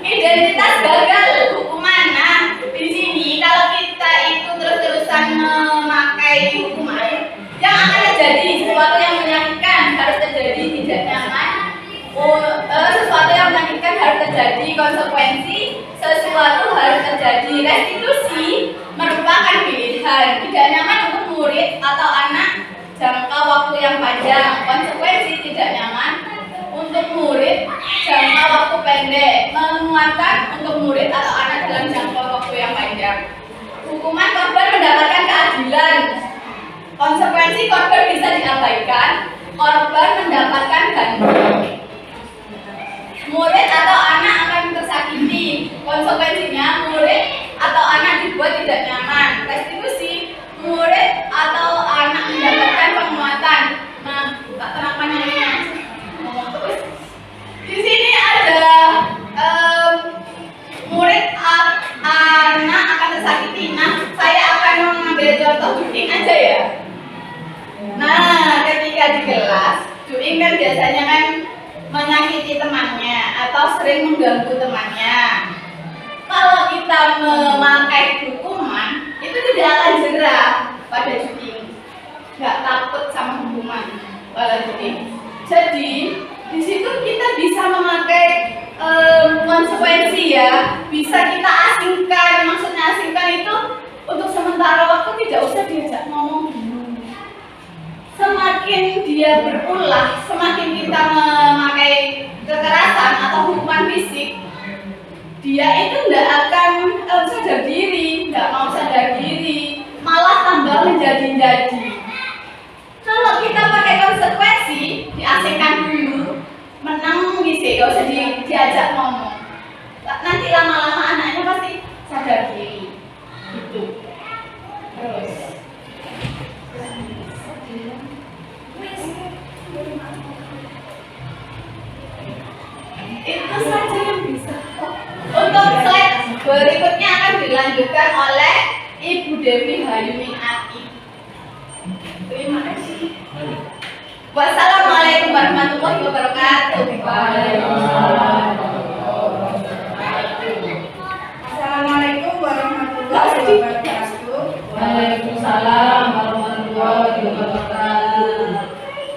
Identitas gagal hukuman. Nah, di sini kalau kita itu terus-terusan memakai hukuman, yang akan terjadi sesuatu yang menyakitkan harus terjadi, tidak nyaman. Sesuatu yang menyakitkan harus terjadi, konsekuensi sesuatu harus terjadi. Restitusi merupakan pilihan, tidak nyaman untuk murid atau anak jangka waktu yang panjang. Konsekuensi tidak nyaman untuk murid jangka waktu pendek, menguatkan untuk murid atau anak dalam jangka waktu yang panjang. Hukuman, korban mendapatkan keadilan. Konsekuensi korban bisa diabaikan, korban mendapatkan ganti. Murid atau anak akan tersakiti. Konsekuensinya murid atau anak dibuat tidak nyaman. Restitusi, murid atau anak mendapatkan penguatan. Nah, kenapa nanya? Di sini ada murid anak akan tersakiti. Nah, saya akan mengambil contoh Juing aja ya. Nah, ketika di kelas, Juing kan biasanya kan menyakiti temannya atau sering mengganggu temannya. Kalau kita memakai hukuman, itu tidak akan jerah pada Juing. Nggak takut sama hukuman pada Juing. Jadi di situ kita bisa memakai konsekuensi ya, bisa kita asingkan. Maksudnya mengasingkan itu untuk sementara waktu tidak usah diajak ngomong dulu. Semakin dia berulah, semakin kita memakai kekerasan atau hukuman fisik, dia itu tidak akan sadar diri, tidak mau sadar diri, malah tambah menjadi-jadi. Kalau kita pakai konsekuensi, diasingkan dulu, menang gitu, gak usah diajak ngomong. Nanti lama-lama anaknya pasti sadar diri. Gitu. Terus. Itu saja yang bisa. Untuk slide berikutnya akan dilanjutkan oleh Ibu Dewi Hayumi Ati. Terima kasih. Wassalamualaikum warahmatullahi wabarakatuh. Assalamualaikum warahmatullahi wabarakatuh. Waalaikumsalam warahmatullahi wabarakatuh.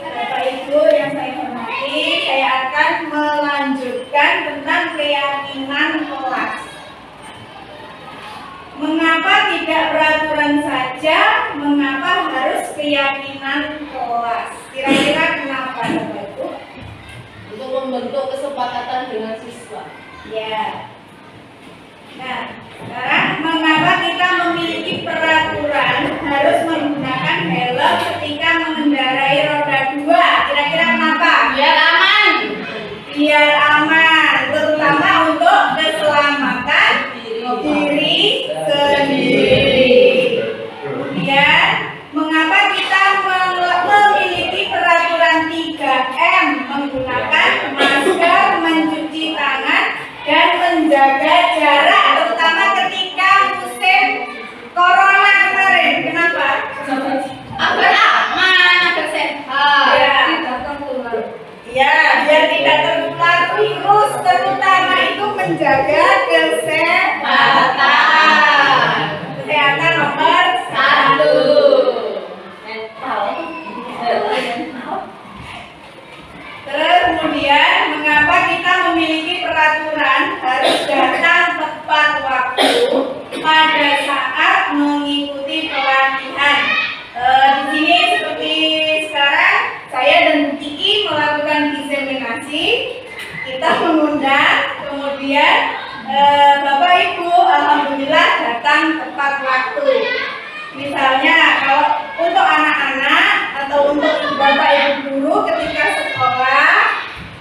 Bapak Ibu yang saya hormati, saya akan melanjutkan tentang keyakinan kelas. Mengapa tidak peraturan saja? Mengapa harus keyakinan kelas? Kira-kira kenapa, Bapak Ibu? Untuk membentuk kesepakatan dengan siswa. Ya. Nah, sekarang mengapa kita memiliki peraturan harus menggunakan helm ketika mengendarai roda 2? Kira-kira kenapa? Biar aman. Biar aman, terutama untuk keselamatan diri sendiri. Kemudian, mengapa kita memiliki peraturan 3M, menggunakan masker, mencuci tangan, dan menjaga jarak, terutama ketika musim corona kemarin. Kenapa? Agar aman, agar sehat. Ya, biar tidak tertular virus, terutama itu menjaga kesehatan. Kesehatan nomor 1. Terus kemudian, mengapa kita memiliki peraturan harus datang tepat waktu pada saat mengikuti pelatihan? Di sini seperti sekarang saya dan Bu Kiki melakukan diseminasi, kita mengundang, kemudian Bapak Ibu alhamdulillah datang tepat waktu. Misalnya kalau untuk anak-anak atau untuk Bapak Ibu guru ketika sekolah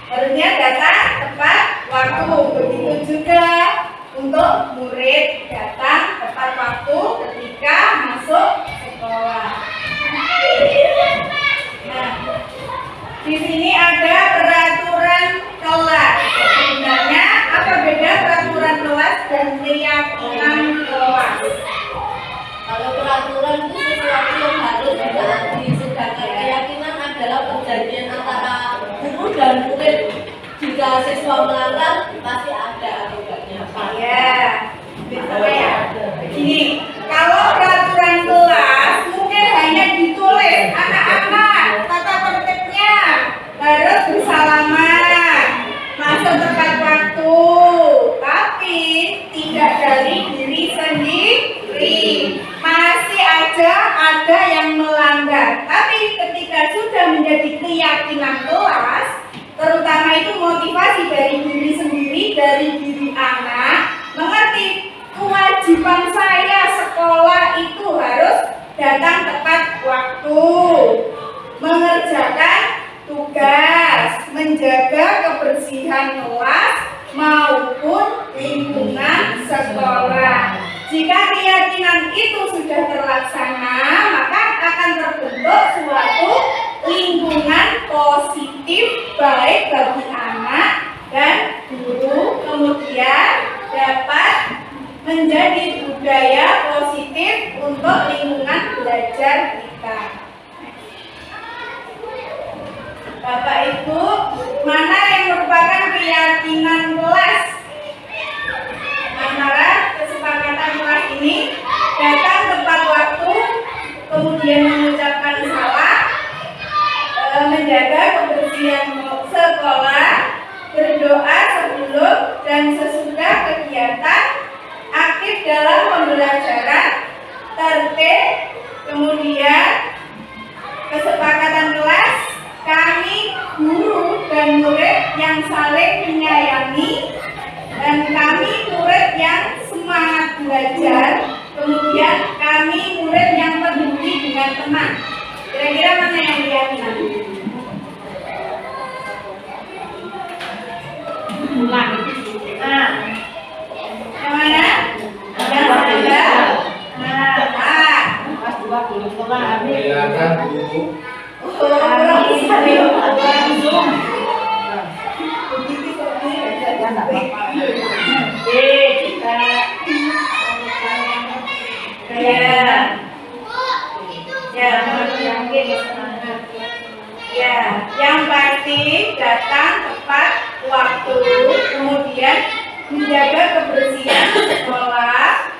harusnya datang tepat waktu. Begitu juga untuk murid datang tepat waktu ketika masuk sekolah. Nah, di sini ada peraturan kelas. Sebenarnya apa beda peraturan kelas dan keyakinan kelas? Kalau peraturan itu sesuatu yang harus ditaati, sedangkan keyakinan adalah perjanjian antara guru dan murid. Jika siswa melanggar, pasti ada akibatnya. Ya, betul ya. Begini, kalau peraturan kelas mungkin hanya ditulis anak-anak tata tertibnya harus bersalaman, masuk tepat waktu, tapi tidak dari diri sendiri. Masih aja ada yang melanggar. Tapi ketika sudah menjadi keyakinan kelas, terutama itu motivasi dari diri sendiri, dari diri anak, mengerti kewajiban saya sekolah itu harus datang tepat waktu, mengerjakan tugas, menjaga kebersihan kelas maupun lingkungan sekolah. Jika keyakinan itu sudah terlaksana, maka akan terbentuk suatu lingkungan positif baik bagi anak dan guru, kemudian dapat menjadi budaya positif untuk lingkungan belajar kita. Bapak Ibu, mana yang merupakan keyakinan kelas? Antara kesepakatan kelas ini datang tepat waktu, kemudian mengucapkan salam, menjaga kebersihan sekolah, berdoa sebelum dan sesudah kegiatan, aktif dalam pembelajaran, tertib, kemudian kesepakatan kelas, kami guru dan murid yang saling menyayangi, dan kami murid yang semangat belajar, kemudian kami murid yang peduli dengan teman. Kira-kira mana yang diyakini? Nah, yang mana? Yang kedua. Silakan Bu. Ya, yang pasti datang tepat waktu, kemudian menjaga kebersihan sekolah,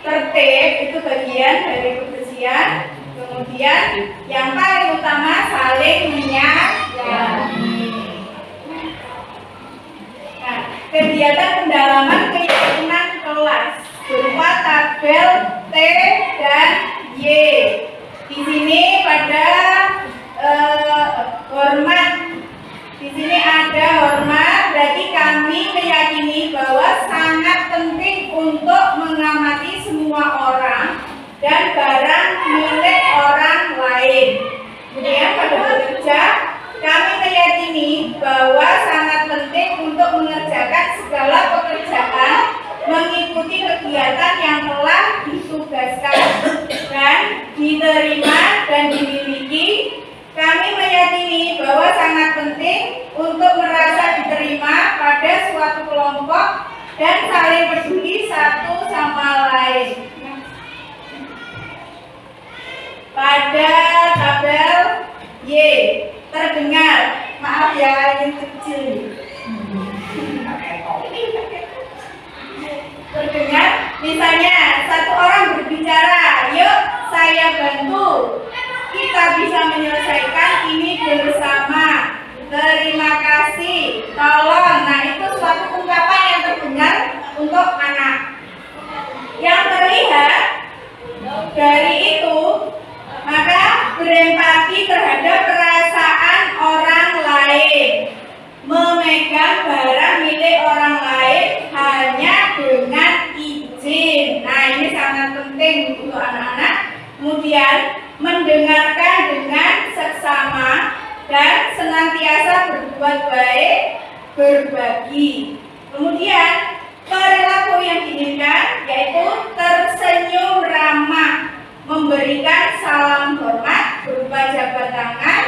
tertib itu bagian dari kebersihan, kemudian yang paling utama saling menyayangi. Nah, kegiatan pendalaman keyakinan kelas berupa tabel T dan Y. Di sini pada hormat, di sini ada hormat, berarti kami meyakini bahwa sangat penting untuk mengamati semua orang dan barang milik orang lain. Kemudian pada bekerja, kami meyakini bahwa sangat penting untuk mengerjakan segala pekerjaan, mengikuti kegiatan yang telah ditugaskan dan diterima dan dimiliki. Kami meyakini bahwa sangat penting untuk merasa diterima pada suatu kelompok dan saling peduli satu sama lain. Pada tabel Y terdengar, maaf ya yang kecil, terdengar misalnya satu orang berbicara, yuk saya bantu, kita bisa menyelesaikan ini bersama, terima kasih, tolong. Nah, itu suatu ungkapan yang terdengar untuk anak. Yang terlihat dari itu, maka berempati terhadap perasaan orang lain, memegang barang milik orang lain hanya dengan izin. Nah, ini sangat penting untuk anak-anak. Kemudian mendengarkan dengan seksama dan senantiasa berbuat baik, berbagi. Kemudian perilaku yang diinginkan yaitu tersenyum ramah, memberikan salam hormat berupa jabat tangan,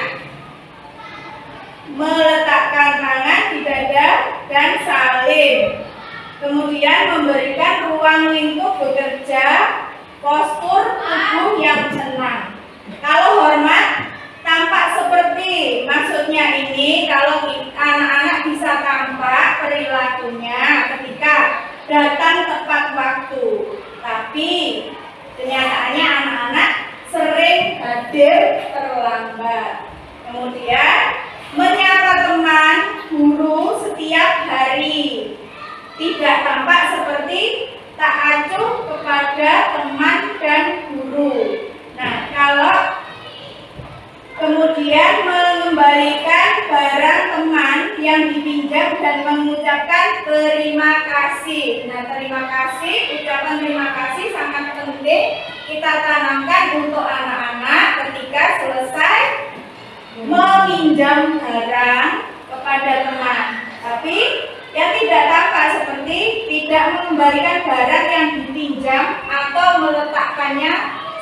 meletakkan tangan di dada dan salim. Kemudian memberikan ruang lingkup bekerja, postur tubuh yang tenang. Kalau hormat tampak seperti, maksudnya ini kalau anak-anak bisa tampak perilakunya ketika datang tepat waktu. Tapi kenyataannya anak-anak sering hadir terlambat. Kemudian menyapa teman, guru setiap hari. Tidak tampak seperti tak acuh kepada teman dan guru. Nah, kalau kemudian mengembalikan barang teman yang dipinjam dan mengucapkan terima kasih. Nah, terima kasih, ucapan terima kasih sangat penting kita tanamkan untuk anak-anak ketika selesai meminjam barang kepada teman. Tapi yang tidak tampak seperti tidak mengembalikan barang yang dipinjam atau meletakkannya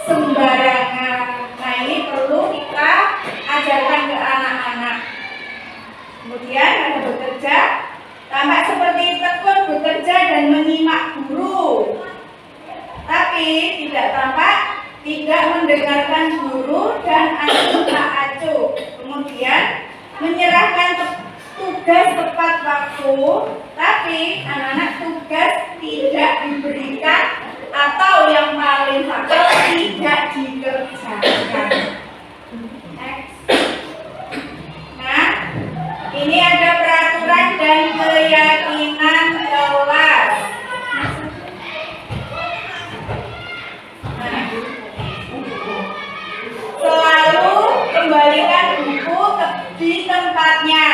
sembarangan. Nah, ini perlu kita ajarkan ke anak-anak. Kemudian ada bekerja, tampak seperti tekun bekerja dan menyimak guru. Tapi tidak tampak tidak mendengarkan guru dan acuh tak acuh. Kemudian menyerahkan tugas tepat waktu, tapi anak-anak tugas tidak diberikan atau yang paling fatal tidak dikerjakan. Next. Nah, ini ada peraturan dan keyakinan kelas. di tempatnya.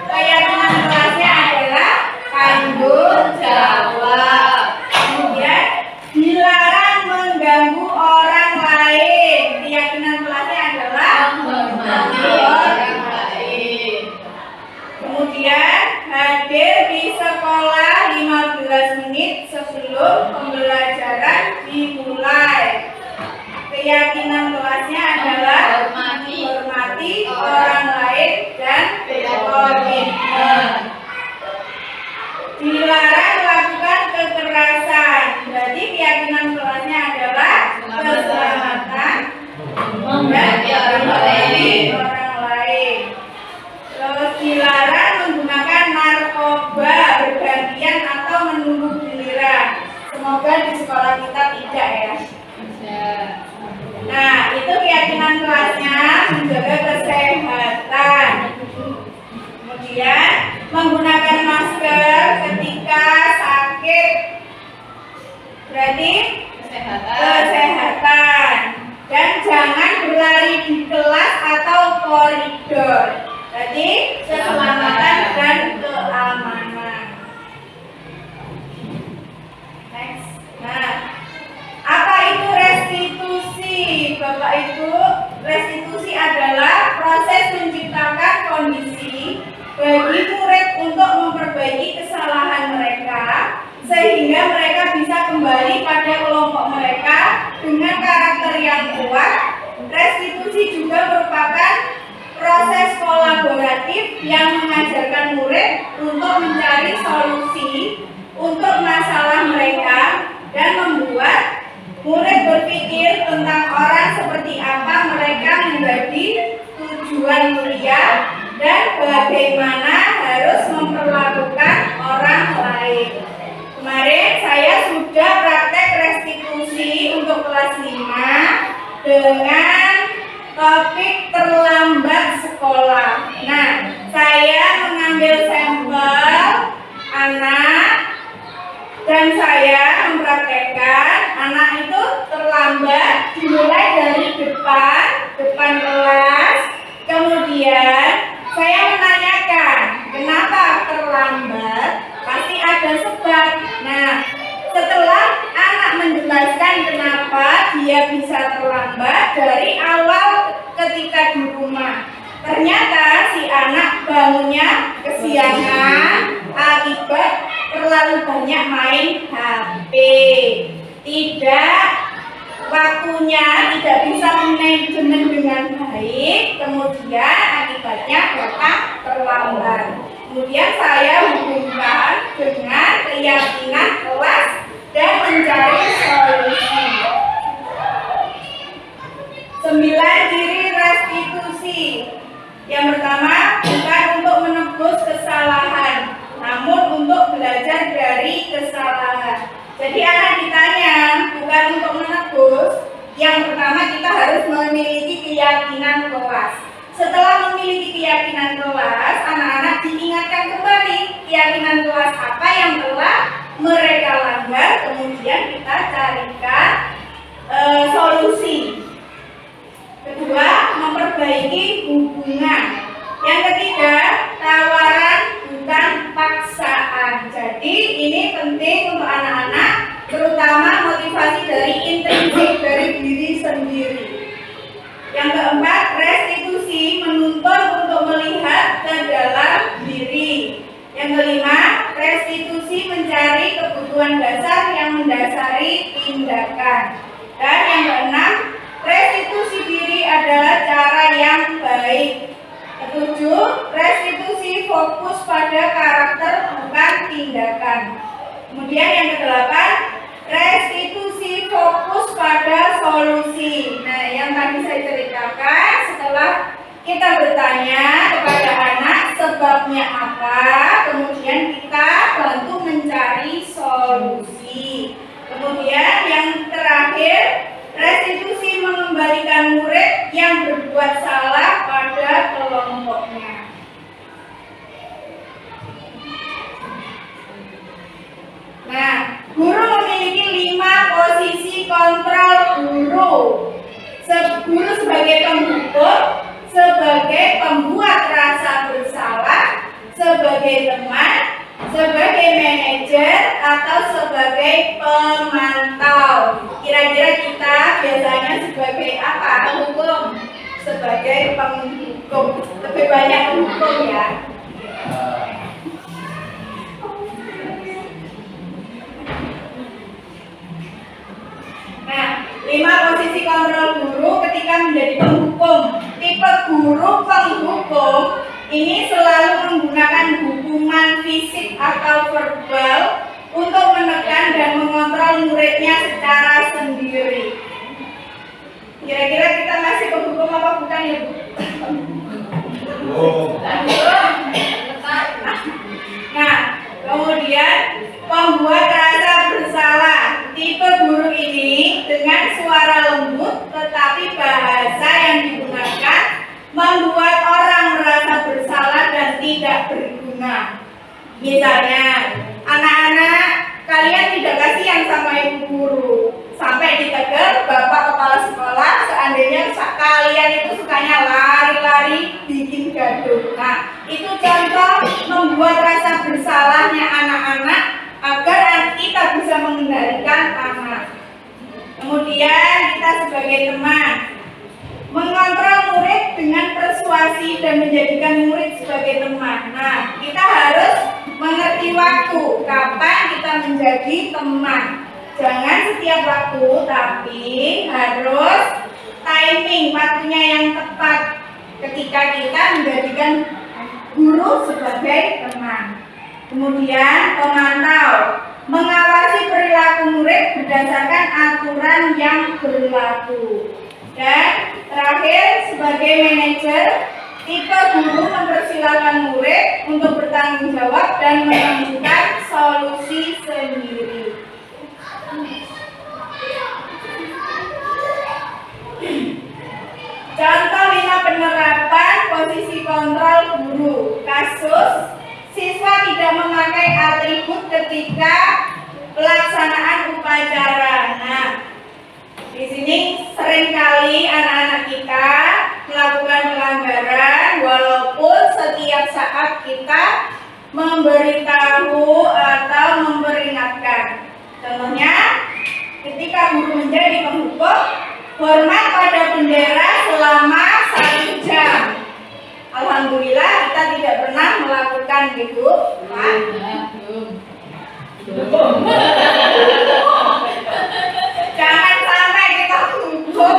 Keyakinan kelasnya adalah tanggung jawab. Kemudian dilarang mengganggu orang lain. Keyakinan kelasnya adalah menghormati orang lain. Kemudian hadir di sekolah 15 menit sebelum pembelajaran dimulai. Keyakinan kelasnya adalah menghormati orang lain dan berkomitmen. Dilarang melakukan kekerasan. Berarti keyakinan kelasnya adalah keselamatan dan orang lain. Terus dilarang menggunakan narkoba bergantian atau menunggu giliran. Semoga di sekolah kita tidak ya. Nah, itu keyakinan kelasnya, menjaga kesehatan. Kemudian menggunakan masker ketika sakit. Berarti kesehatan. Dan jangan berlari di kelas atau koridor. Berarti keselamatan dan keamanan. Next. Nah, apa itu restitusi? Bapak Ibu, restitusi adalah proses menciptakan kondisi bagi murid untuk memperbaiki kesalahan mereka sehingga mereka bisa kembali pada kelompok mereka dengan karakter yang kuat. Restitusi juga merupakan proses kolaboratif yang mengajarkan murid untuk mencari solusi untuk masalah mereka dan membuat murid berpikir tentang orang seperti apa mereka menjadi tujuan kuliah dan bagaimana harus memperlakukan orang lain. Kemarin saya sudah praktek restitusi untuk kelas 5 dengan topik terlambat sekolah. Nah, saya mengambil sampel anak dan saya mempraktekkan anak itu terlambat dimulai dari depan kelas. Kemudian saya menanyakan kenapa terlambat, pasti ada sebab. Nah, setelah anak menjelaskan kenapa dia bisa terlambat dari awal ketika di rumah, ternyata si anak bangunnya kesiangan akibat terlalu banyak main HP. Tidak, waktunya tidak bisa manajemen dengan baik, kemudian akibatnya datang terlambat. Kemudian saya hubungkan dengan keyakinan kelas dan mencari solusi. 9 ciri restitusi. Yang pertama, bukan untuk menebus kesalahan, namun untuk belajar dari kesalahan. Jadi anak ditanya, bukan untuk menebus. Yang pertama kita harus memiliki keyakinan kelas. Setelah memiliki keyakinan kelas, anak-anak diingatkan kembali keyakinan kelas apa yang telah mereka langgar, kemudian kita carikan solusi. Kedua, memperbaiki hubungan. Yang ketiga, tawaran bukan paksaan. Jadi ini penting untuk anak-anak, terutama motivasi dari intrinsik dari diri sendiri. Yang keempat, restitusi menuntut untuk melihat ke dalam diri. Yang kelima, restitusi mencari kebutuhan dasar yang mendasari tindakan. Dan yang keenam, restitusi diri adalah cara yang baik. Ketujuh, restitusi fokus pada karakter bukan tindakan. Kemudian yang kedelapan, restitusi fokus pada solusi. Nah, yang tadi saya ceritakan, setelah kita bertanya kepada anak sebabnya apa, kemudian kita bantu mencari solusi. Kemudian yang terakhir, restitusi mengembalikan murid yang berbuat salah pada kelompoknya. Nah, guru memiliki 5 posisi kontrol guru. Guru sebagai pembentuk, sebagai pembuat rasa bersalah, sebagai teman, sebagai manajer, atau sebagai pemantau. Kira-kira kita biasanya sebagai apa? Penghukum. Sebagai penghukum. Lebih banyak penghukum ya. Nah, 5 posisi kontrol guru ketika menjadi penghukum. Tipe guru penghukum ini selalu menggunakan hukuman fisik atau verbal untuk menekan dan mengontrol muridnya secara sendiri. Kira-kira kita masih penghukum apa bukan ya, Bu? Nah, kemudian pembuat rasa bersalah. Tipe guru ini dengan suara lembut tetapi bahasa yang digunakan membuat orang merasa bersalah dan tidak berguna. Misalnya, anak-anak, kalian tidak kasihan sama ibu guru. Sampai ditegur bapak kepala sekolah, seandainya kalian itu sukanya lari-lari bikin gaduh. Nah, itu contoh membuat rasa bersalahnya anak-anak agar kita bisa mengendalikan anak. Kemudian kita sebagai teman mengontrol murid dengan persuasi dan menjadikan murid sebagai teman. Nah, kita harus mengerti waktu kapan kita menjadi teman. Jangan setiap waktu, tapi harus timing waktunya yang tepat ketika kita menjadikan guru sebagai teman. Kemudian pemantau, mengawasi perilaku murid berdasarkan aturan yang berlaku. Dan terakhir, sebagai manajer, tipe guru mempersilahkan murid untuk bertanggung jawab dan menemukan solusi sendiri. Contoh 5 penerapan posisi kontrol guru. Kasus siswa tidak memakai atribut ketika pelaksanaan upacara. Nah, di sini seringkali anak-anak kita melakukan pelanggaran walaupun setiap saat kita memberitahu atau memperingatkan. Contohnya, ketika guru menjadi penghukum, hormat pada bendera selama 1 jam. Alhamdulillah kita tidak pernah melakukan gitu, Pak. Jangan sampai kita hukum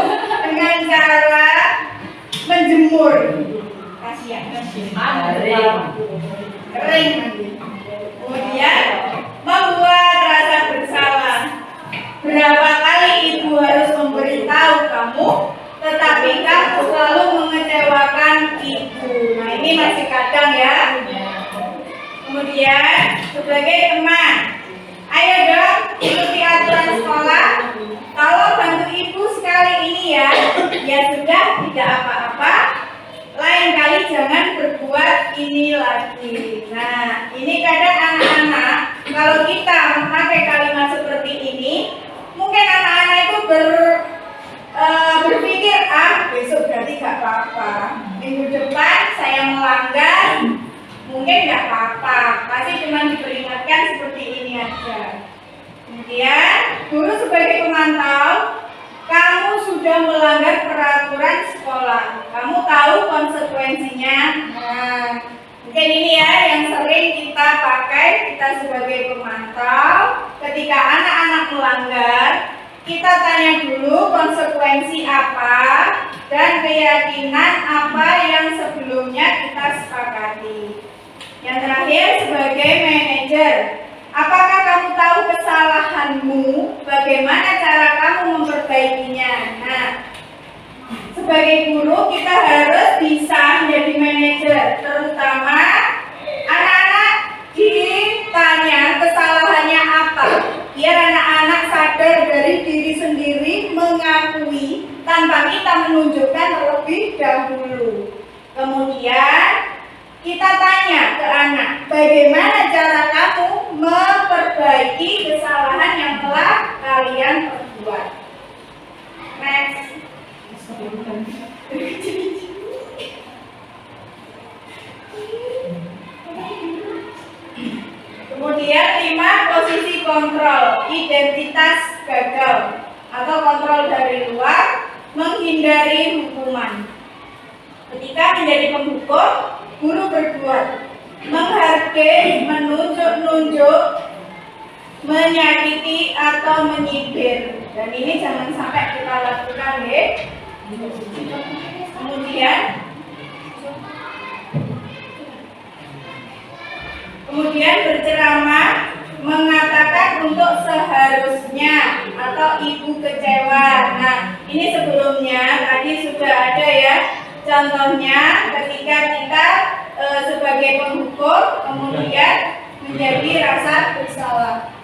dengan cara menjemur. Kasihan. Kering nanti. Kemudian membuat rasa bersalah. Berapa kali ibu harus memberitahu kamu, tetapi kamu selalu mengecewakan ibu. Nah, ini masih kadang ya. Kemudian sebagai teman, ayo dong ikuti aturan sekolah. Kalau bantu ibu sekali ini ya sudah, tidak apa-apa. Lain kali jangan berbuat ini lagi. Nah, ini kadang anak-anak kalau kita memakai kalimat seperti ini, mungkin anak-anak itu berpikir, besok berarti gak apa-apa. Minggu depan saya melanggar, mungkin gak apa-apa. Pasti cuma diperingatkan seperti ini aja. Kemudian, guru sebagai pemantau, kamu sudah melanggar peraturan sekolah. Kamu tahu konsekuensinya. Nah, mungkin ini ya yang sering kita pakai, kita sebagai pemantau. Ketika anak-anak melanggar, kita tanya dulu konsekuensi apa dan keyakinan apa yang sebelumnya kita sepakati. Yang terakhir, sebagai manajer, apakah kamu tahu kesalahanmu? Bagaimana cara kamu memperbaikinya? Nah, sebagai guru kita harus bisa menjadi manajer, terutama anak-anak ditanya kesalahannya apa, biar anak-anak sadar dari diri sendiri, mengakui tanpa kita menunjukkan terlebih dahulu. Kemudian kita tanya ke anak, bagaimana cara kamu memperbaiki kesalahan yang telah kalian perbuat. Next. Kemudian 5, posisi kontrol, identitas gagal atau kontrol dari luar, menghindari hukuman. Ketika menjadi penghukum, guru berbuat menghargai, menunjuk-nunjuk, menyakiti atau menyindir. Dan ini jangan sampai kita lakukan ya. Kemudian berceramah, mengatakan untuk seharusnya atau ibu kecewa. Nah, ini sebelumnya tadi sudah ada ya. Contohnya ketika kita sebagai penghukum kemudian menjadi rasa bersalah.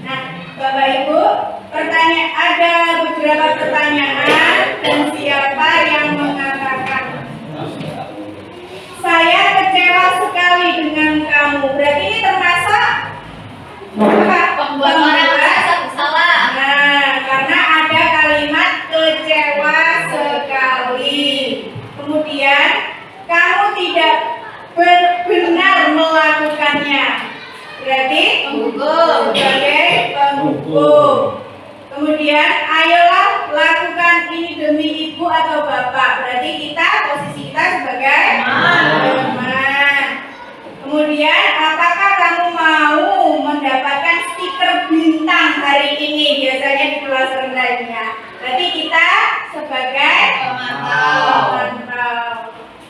Nah, Bapak Ibu, ada beberapa pertanyaan dan siapa yang mengatakan saya kecewa sekali dengan kamu. Berarti ini termasuk apa? Pembuat orang merasa bersalah. Nah, karena ada kalimat kecewa sekali. Kemudian kamu tidak benar melakukannya. Berarti Penghukum. sebagai penghukum. Kemudian ayolah lakukan ini demi ibu atau bapak. Berarti posisi kita sebagai teman. Kemudian apakah kamu mau mendapatkan stiker bintang hari ini? Biasanya di kelas rendahnya. Berarti kita sebagai pemantau.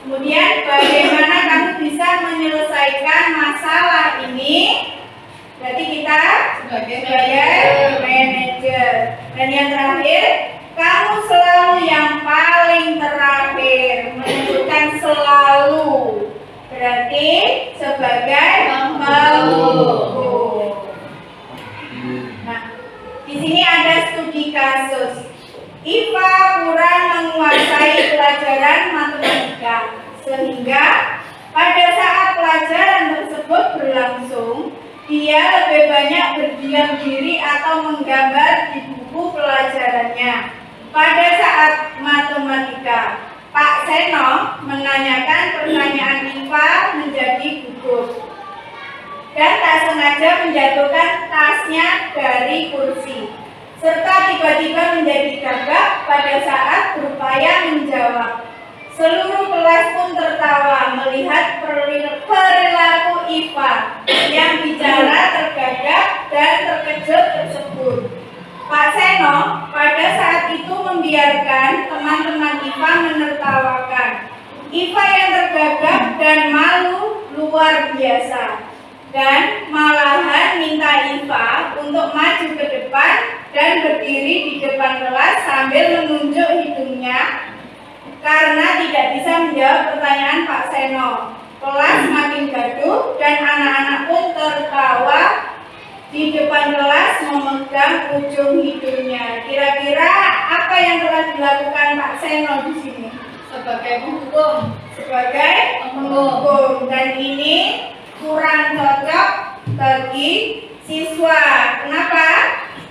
Kemudian bagaimana kamu bisa menyelesaikan masalah ini? Berarti kita sebagai manajer. Dan yang terakhir, kamu selalu yang paling terakhir, menunjukkan selalu. Berarti sebagai penghukum. Nah, di sini ada studi kasus. Iva kurang menguasai pelajaran matematika sehingga pada saat pelajaran tersebut berlangsung, dia lebih banyak berdiam diri atau menggambar di buku pelajarannya. Pada saat matematika, Pak Seno menanyakan pertanyaan Iva menjadi gugur dan tak sengaja menjatuhkan tasnya dari kursi, serta tiba-tiba menjadi gagap pada saat berupaya menjawab. Seluruh kelas pun tertawa melihat perilaku Iva yang bicara tergagap dan terkejut tersebut. Pak Seno pada saat itu membiarkan teman-teman Iva menertawakan. Iva yang tergagap dan malu luar biasa, dan malahan minta Iva untuk maju ke depan dan berdiri di depan kelas sambil menunjuk hidungnya karena tidak bisa menjawab pertanyaan Pak Seno. Kelas makin gaduh dan anak-anak pun tertawa di depan kelas memegang ujung hidungnya. Kira-kira apa yang telah dilakukan Pak Seno di sini? Sebagai penghukum. Sebagai penghukum. Dan ini kurang cocok bagi siswa. Kenapa?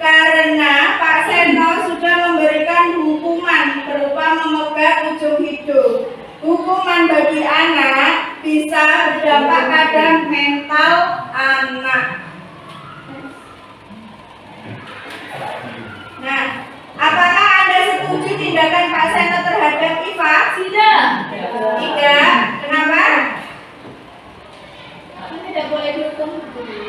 Karena Pak Seno sudah memberikan hukuman berupa memegang ujung hidung. Hukuman bagi anak bisa berdampak pada mental anak. Nah, apakah Anda setuju tindakan Pak Seno terhadap Iva? Tidak. Tidak. Kenapa? Tidak boleh dihukum.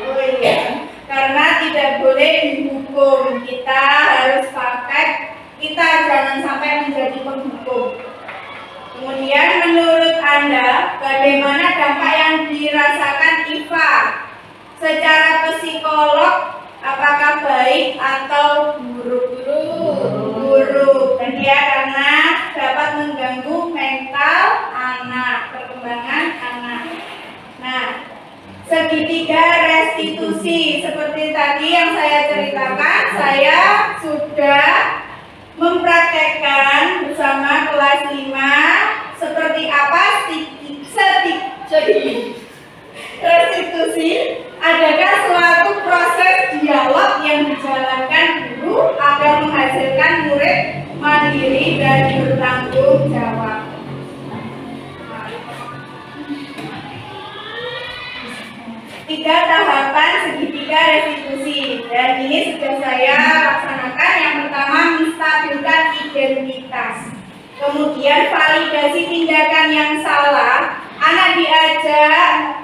Oh iya, karena tidak boleh dihukum. Kita harus pakai, kita jangan sampai menjadi penghukum. Kemudian menurut Anda, bagaimana dampak yang dirasakan Iva secara psikolog? Apakah baik atau buruk? Buruk. Dan dia karena dapat mengganggu mental anak, perkembangan anak. Nah, segitiga restitusi seperti tadi yang saya ceritakan, saya sudah mempraktekkan bersama kelas 5 seperti apa Restitusi adalah suatu proses dialog yang dijalankan guru agar menghasilkan murid mandiri dan bertanggung jawab. Tiga tahapan segitiga restitusi, dan ini sudah saya laksanakan. Yang pertama, menstabilkan identitas. Kemudian validasi tindakan yang salah. Anak diajak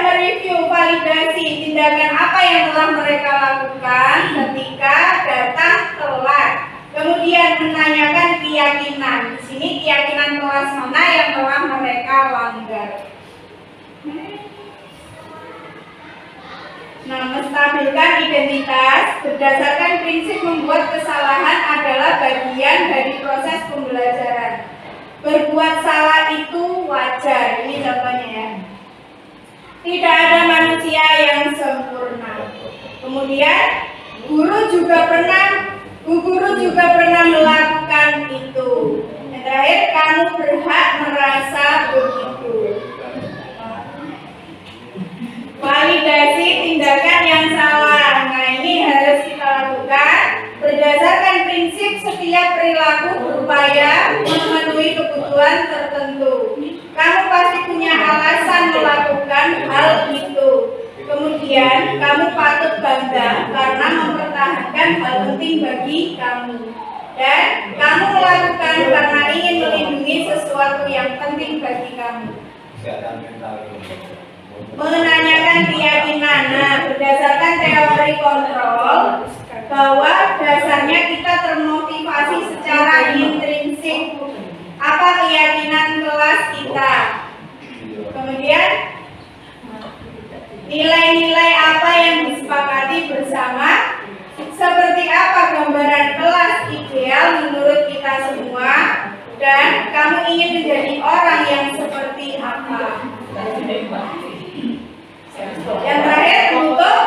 mereview validasi tindakan apa yang telah mereka lakukan ketika datang telat. Kemudian menanyakan keyakinan. Di sini keyakinan kelas mana yang telah mereka langgar. Nah, menstabilkan identitas berdasarkan prinsip membuat kesalahan adalah bagian dari proses pembelajaran. Berbuat salah itu wajar. Ini contohnya ya. Tidak ada manusia yang sempurna. Kemudian guru juga pernah melakukan itu. Yang terakhir, kamu berhak merasa begitu. Validasi tindakan yang salah. Nah, ini harus kita lakukan berdasarkan prinsip setiap perilaku berupaya memenuhi kebutuhan tertentu. Kamu pasti punya alasan melakukan hal itu. Kemudian kamu patut bangga karena mempertahankan hal penting bagi kamu. Dan kamu melakukan karena ingin melindungi sesuatu yang penting bagi kamu. Menanyakan keyakinan. Nah, berdasarkan teori kontrol, bahwa dasarnya kita termotivasi secara intrinsik. Apa keyakinan kelas kita? Kemudian nilai-nilai apa yang disepakati bersama? Seperti apa gambaran kelas ideal menurut kita semua? Dan kamu ingin menjadi orang yang seperti apa? Yang terakhir, untuk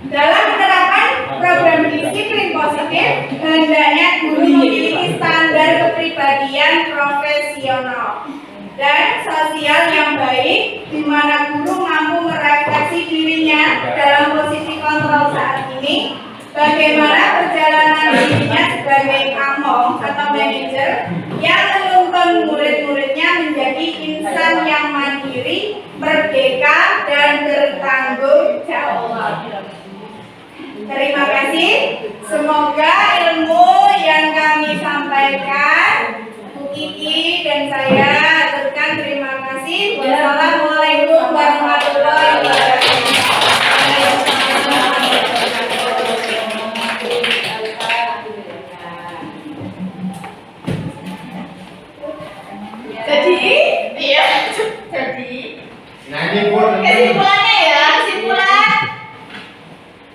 dalam menerapkan program disiplin positif, hendaknya guru memiliki standar kepribadian profesional dan sosial yang baik, di mana guru mampu merefleksi dirinya dalam posisi kontrol saat ini, bagaimana perjalanan dirinya sebagai among atau manajer yang menuntun murid-muridnya menjadi insan yang mandiri, merdeka, dan bertanggung jawab. Terima kasih. Semoga ilmu yang kami sampaikan, Bu Kiki dan saya aturkan terima kasih. Wassalamualaikum warahmatullahi wabarakatuh. Jadi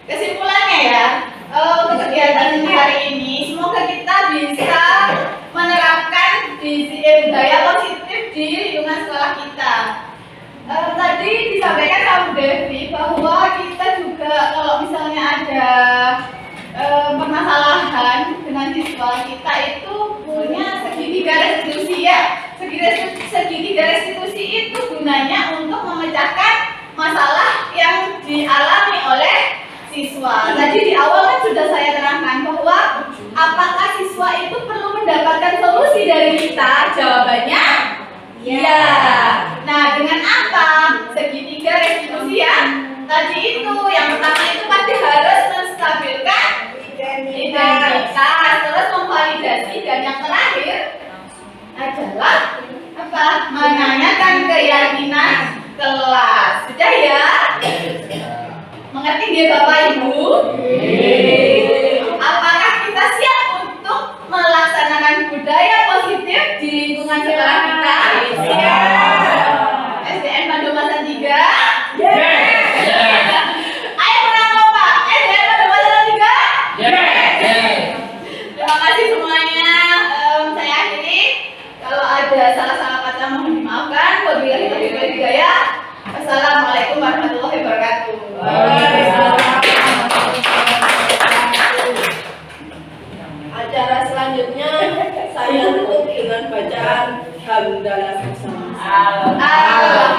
kesimpulannya ya, untuk kegiatan hari ini semoga kita bisa menerapkan budaya positif di lingkungan sekolah kita. Tadi disampaikan sama Bu Devi bahwa kita juga kalau misalnya ada permasalahan dengan siswa kita itu punya segitiga restitusi ya. Segitiga restitusi itu gunanya untuk memecahkan masalah yang dialami oleh siswa. Tadi di awal kan sudah saya terangkan bahwa apakah siswa itu perlu mendapatkan solusi dari kita? Jawabannya ya. Nah, dengan apa? Segitiga restitusi ya. Tadi itu yang pertama itu pasti harus menstabilkan identitas, terus memvalidasi, dan yang terakhir adalah apa? Menanyakan keyakinan kelas. Sudah ya? Mengerti dia Bapak Ibu? Apakah kita siap untuk melaksanakan budaya positif di lingkungan sekolah kita? Siap. SDN Padomasan 3? Ayo pernah kompak. SDN Padomasan 3? Terima kasih semuanya. Saya akhiri. Kalau ada salah-salah kata mohon dimaafkan. Wabillahi taufiq wal hidayah. Wassalamualaikum warahmatullahi wabarakatuh. Acara selanjutnya saya tutup dengan bacaan mengucapkan hamdalah bersama. Allah.